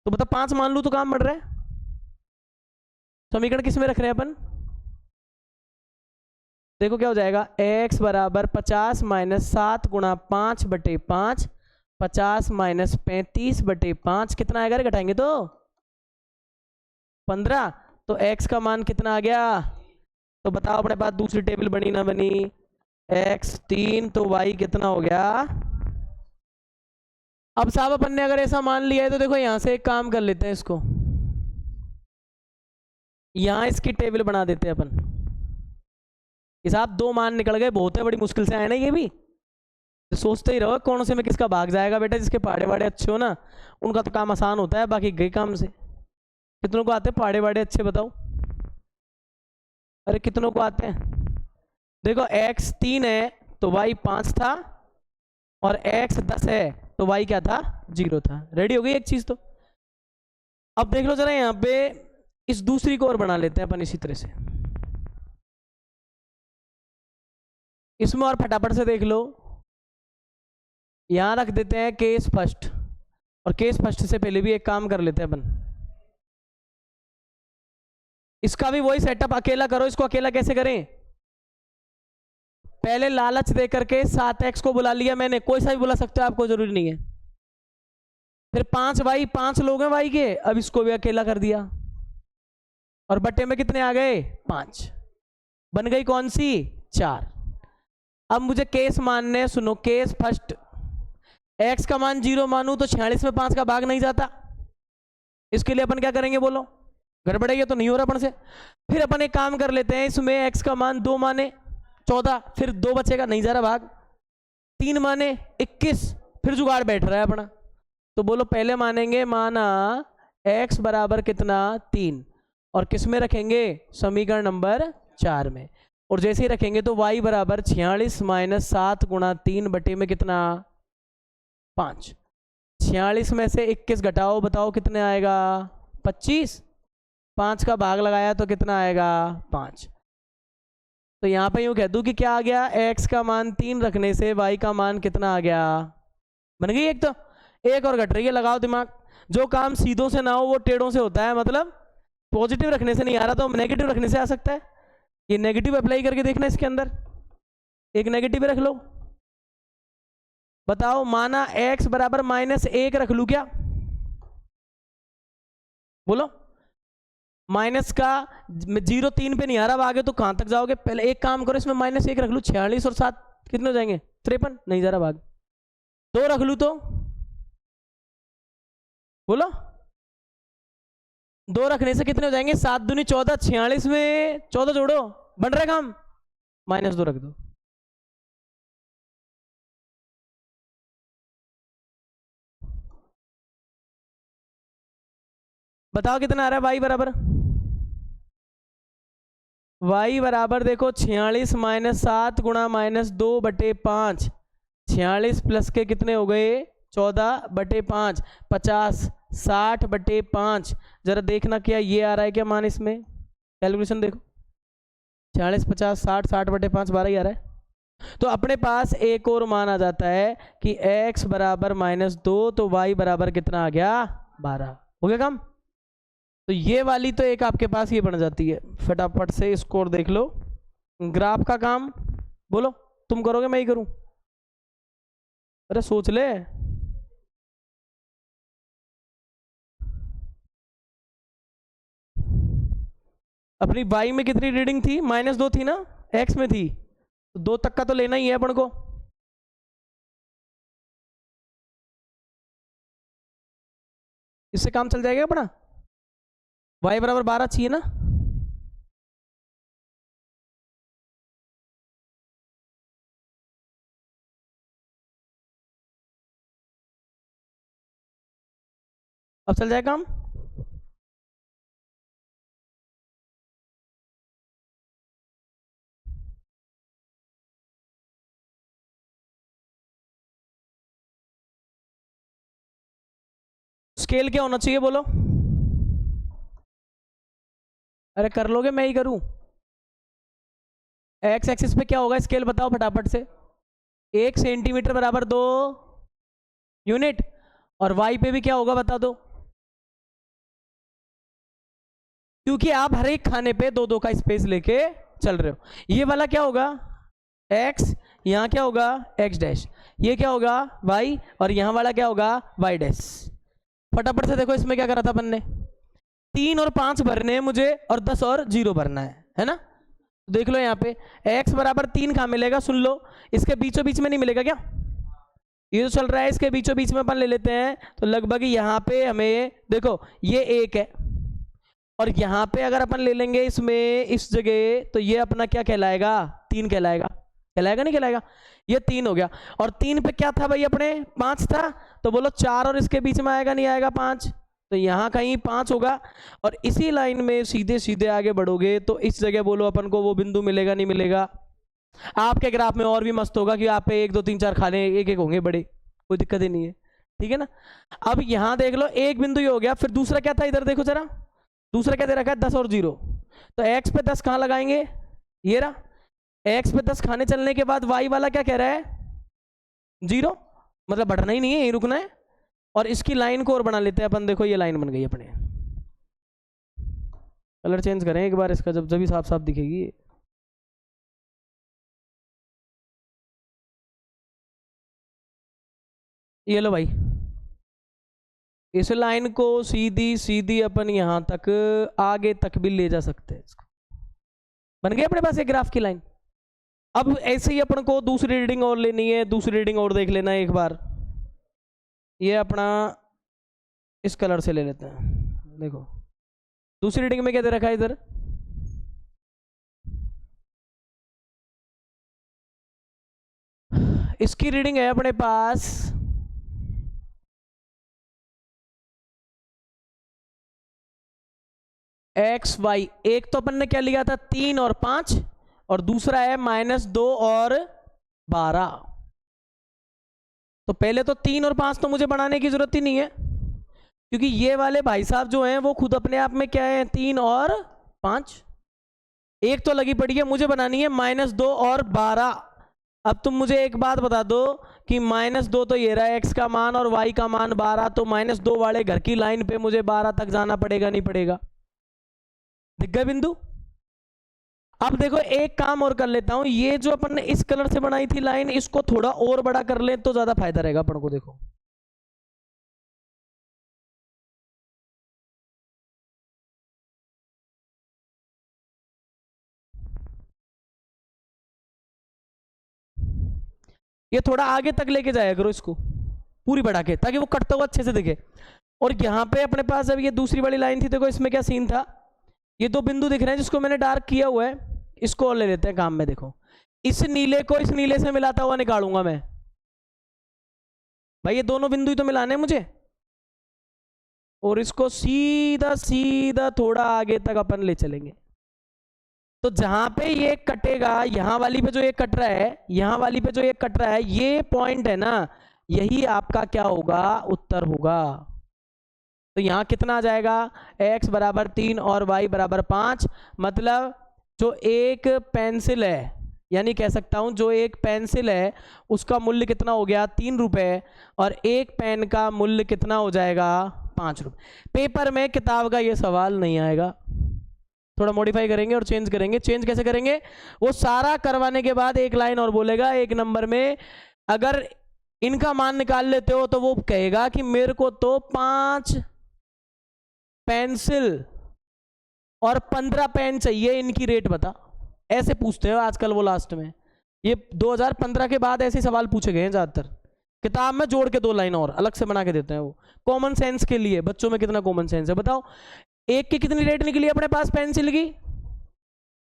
तो बता 5 मान लो तो काम बढ़ रहा है। समीकरण किस में रख रहे हैं अपन, देखो क्या हो जाएगा, x बराबर 50 माइनस 7 गुणा 5 बटे 5, 50 माइनस 35 बटे 5 कितना आएगा रे, घटाएंगे तो 15, तो x का मान कितना आ गया, तो बताओ अपने पास दूसरी टेबल बनी ना बनी, x 3, तो y कितना हो गया। अब साहब अपन ने अगर ऐसा मान लिया है तो देखो यहां से एक काम कर लेते हैं, इसको यहां इसकी टेबल बना देते हैं अपन, साहब 2 मान निकल गए, बहुत है, बड़ी मुश्किल से आए ना ये भी, तो सोचते ही रहो कौन से में किसका भाग जाएगा बेटा, जिसके पहाड़े वाड़े अच्छे हो ना उनका तो काम आसान होता है, बाकी गए काम से। कितनों को आते हैं पहाड़े वाड़े अच्छे, बताओ, अरे कितनों को आते हैं, देखो x 3 है तो y 5 था, और x 10 है तो y क्या था 0 था, रेडी हो गई एक चीज। तो अब देख लो जरा यहाँ पे इस दूसरी को और बना लेते हैं अपन इसी तरह से, इसमें और फटाफट से देख लो, यहां रख देते हैं केस फर्स्ट, और केस फर्स्ट से पहले भी एक काम कर लेते हैं अपन, इसका भी वही सेटअप अकेला करो, इसको अकेला कैसे करें, पहले लालच दे करके 7x को बुला लिया मैंने, कोई सा भी बुला सकते हो आपको जरूरी नहीं है, फिर 5y, 5 लोग हैं y के, अब इसको भी अकेला कर दिया, और बटे में कितने आ गए 5, बन गई कौन सी 4। अब मुझे केस मानने, सुनो केस फर्स्ट, x का मान 0 मानू तो 46 में 5 का भाग नहीं जाता, इसके लिए अपन क्या करेंगे बोलो, गड़बड़ेगा तो नहीं हो रहा अपन से, फिर अपन एक काम कर लेते हैं, इसमें x का मान 2 माने 14, फिर 2 बचेगा नहीं जा रहा भाग, 3 माने 21, फिर जुगाड़ बैठ रहा है अपना, तो बोलो पहले मानेंगे माना x बराबर कितना 3, और किस में रखेंगे समीकरण नंबर 4 में, और जैसे ही रखेंगे तो y बराबर 46 माइनस 7 गुणा 3 बटे में कितना 5, 46 में से 21 घटाओ, बताओ कितने आएगा 25, 5 का भाग लगाया तो कितना आएगा 5, तो यहाँ पे यूं कह दूं कि क्या आ गया, x का मान 3 रखने से y का मान कितना आ गया, बन गई एक, तो एक और घट रही है, लगाओ दिमाग, जो काम सीधों से ना हो वो टेढ़ों से होता है, मतलब पॉजिटिव रखने से नहीं आ रहा तो नेगेटिव रखने से आ सकता है, ये नेगेटिव अप्लाई करके देखना, इसके अंदर एक नेगेटिव रख लो, बताओ माना x बराबर -1 रख लू क्या, बोलो, माइनस का 0 3 पे नहीं आ रहा, आगे तो कहां तक जाओगे, पहले एक काम करो इसमें -1 रख लू, 46 और 7 कितने हो जाएंगे 53, नहीं जा रहा भाग, 2 रख लू तो बोलो, 2 रखने से कितने हो जाएंगे 7 दूनी 14, 46 में 14 जोड़ो, बन रहा है काम, -2 रख दो, बताओ कितना आ रहा है y बराबर, y बराबर देखो 46 माइनस 7 गुणा -2 बटे 5, 46 प्लस के कितने हो गए 14/5, 50, 60/5। जरा देखना क्या ये आ रहा है क्या मान, इसमें कैलकुलेशन देखो, 40, 50, 60, 60/5, 12 ही आ रहा है। तो अपने पास एक और मान आ जाता है कि x बराबर -2, तो y बराबर कितना आ गया, 12। हो गया काम। तो ये वाली तो एक आपके पास ये बन जाती है, फटाफट से इसको और देख लो। ग्राफ का काम बोलो, तुम करोगे मैं ही करूं? अरे सोच ले। अपनी y में कितनी रीडिंग थी, -2 थी ना, x में थी, तो 2 तक का तो लेना ही है अपन को। इससे काम चल जाएगा अपना। y बराबर 12 चाहिए ना। अब चल जाएगा काम। स्केल क्या होना चाहिए बोलो? अरे कर लोगे मैं ही करूं? एक्स एक्सिस पे क्या होगा स्केल बताओ फटाफट से। 1 सेंटीमीटर बराबर 2 यूनिट। और वाई पे भी क्या होगा बता दो, क्योंकि आप हर एक खाने पे 2-2 का स्पेस लेके चल रहे हो। ये वाला क्या होगा x, यहाँ क्या होगा x डैश, ये क्या होगा y, और यहाँ वाला क्या होगा y डैश। फटाफट से देखो इसमें क्या करा था अपन ने, 3 और 5 भरने हैं मुझे, और 10 और 0 भरना है ना। देख लो यहाँ पे x बराबर 3 कहाँ मिलेगा, सुन लो, इसके बीचों बीच में नहीं मिलेगा क्या, ये जो चल रहा है इसके बीचों बीच में अपन ले लेते हैं, तो लगभग यहाँ पे हमें देखो ये 1 है, और यहाँ पे अगर अपन ले लेंगे इसमें इस जगह, तो ये अपना क्या कहलाएगा, 3 कहलाएगा। कहलाएगा नहीं कहलाएगा, ये 3 हो गया। और 3 पे क्या था भाई अपने 5 था, तो बोलो 4 और इसके बीच में आएगा नहीं आएगा 5, तो यहाँ कहीं 5 होगा। और इसी लाइन में सीधे सीधे आगे बढ़ोगे तो इस जगह बोलो अपन को वो बिंदु मिलेगा नहीं मिलेगा। आपके ग्राफ में और भी मस्त होगा कि आप पे 1 2 3 4 खाने एक एक होंगे बड़े, कोई दिक्कत ही नहीं है, ठीक है ना। अब यहाँ देख लो एक बिंदु ही हो गया, फिर दूसरा क्या था इधर देखो जरा, दूसरा क्या दे रखा है 10 और 0, तो x पे 10 कहाँ लगाएंगे, ये रहा, x पे 10 खाने चलने के बाद y वाला क्या कह रहा है 0, मतलब बढ़ना ही नहीं है, यही रुकना है। और इसकी लाइन को और बना लेते हैं अपन, देखो ये लाइन बन गई अपने। कलर चेंज करें एक बार इसका, जब जब साफ साफ दिखेगी। ये लो भाई, इस लाइन को सीधी सीधी अपन यहां तक आगे तक भी ले जा सकते हैं, इसको बन गई अपने पास एक ग्राफ की लाइन। अब ऐसे ही अपन को दूसरी रीडिंग और लेनी है, दूसरी रीडिंग और देख लेना है एक बार। ये अपना इस कलर से ले लेते हैं, देखो दूसरी रीडिंग में क्या दे रखा है इधर, इसकी रीडिंग है अपने पास एक्स वाई। एक तो अपन ने क्या लिया था 3 और 5, और दूसरा है -2 और 12। तो पहले तो 3 और 5 तो मुझे बनाने की जरूरत ही नहीं है, क्योंकि ये वाले भाई साहब जो हैं वो खुद अपने आप में क्या है 3 और 5। एक तो लगी पड़ी है मुझे बनानी है -2 और 12। अब तुम मुझे एक बात बता दो कि -2 तो ये रहा x का मान और y का मान 12, तो -2 वाले घर की लाइन पे मुझे 12 तक जाना पड़ेगा नहीं पड़ेगा, दिख गए बिंदु। अब देखो एक काम और कर लेता हूं, ये जो अपन ने इस कलर से बनाई थी लाइन, इसको थोड़ा और बड़ा कर ले तो ज्यादा फायदा रहेगा अपन को। देखो ये थोड़ा आगे तक लेके जाया करो इसको पूरी बढ़ा के, ताकि वो कटता हुआ अच्छे से दिखे। और यहाँ पे अपने पास जब ये दूसरी वाली लाइन थी, देखो इसमें क्या सीन था, ये 2 बिंदु दिख रहे हैं जिसको मैंने डार्क किया हुआ है, इसको और ले लेते हैं काम में। देखो इस नीले को इस नीले से मिलाता हुआ निकालूंगा मैं, भाई ये दोनों बिंदु ही तो मिलाने हैं मुझे, और इसको सीधा सीधा थोड़ा आगे तक अपन ले चलेंगे। तो जहां पे ये कटेगा, यहां वाली पे जो ये कट रहा है, यहां वाली पे जो ये कट रहा है, ये पॉइंट है ना, यही आपका क्या होगा, उत्तर होगा। तो यहाँ कितना आ जाएगा, x बराबर 3 और y बराबर 5। मतलब जो एक पेंसिल है, यानी कह सकता हूँ जो एक पेंसिल है उसका मूल्य कितना हो गया, 3 रुपये, और एक पेन का मूल्य कितना हो जाएगा, 5 रुपये। पेपर में किताब का ये सवाल नहीं आएगा, थोड़ा मॉडिफाई करेंगे और चेंज करेंगे। चेंज कैसे करेंगे, वो सारा करवाने के बाद एक लाइन और बोलेगा, एक नंबर में अगर इनका मान निकाल लेते हो तो वो कहेगा कि मेरे को तो 5 पेंसिल और 15 पेन चाहिए, इनकी रेट बता। ऐसे पूछते हो आजकल वो लास्ट में। ये 2015 के बाद ऐसे सवाल पूछे गए हैं ज़्यादातर। किताब में जोड़ के 2 लाइन और अलग से बना के देते हैं वो, कॉमन सेंस के लिए। बच्चों में कितना कॉमन सेंस है बताओ। एक की कितनी रेट निकली अपने पास, पेंसिल की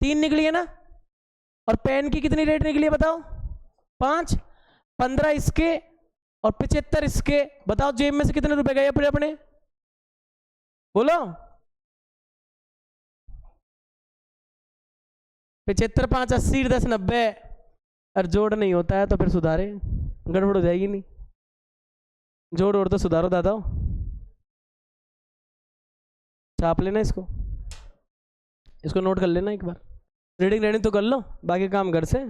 3 निकली है ना, और पेन की कितनी रेट निकली है बताओ, 5। 15 इसके और 75 इसके। बताओ जेब में से कितने रुपए गए अपने अपने, बोलो। 75 5 80 10 90। और जोड़ नहीं होता है तो फिर सुधारे, गड़बड़ हो जाएगी नहीं। जोड़ और तो सुधारो दादा, छाप लेना इसको, इसको नोट कर लेना एक बार। रीडिंग तो कर लो, बाकी काम घर से।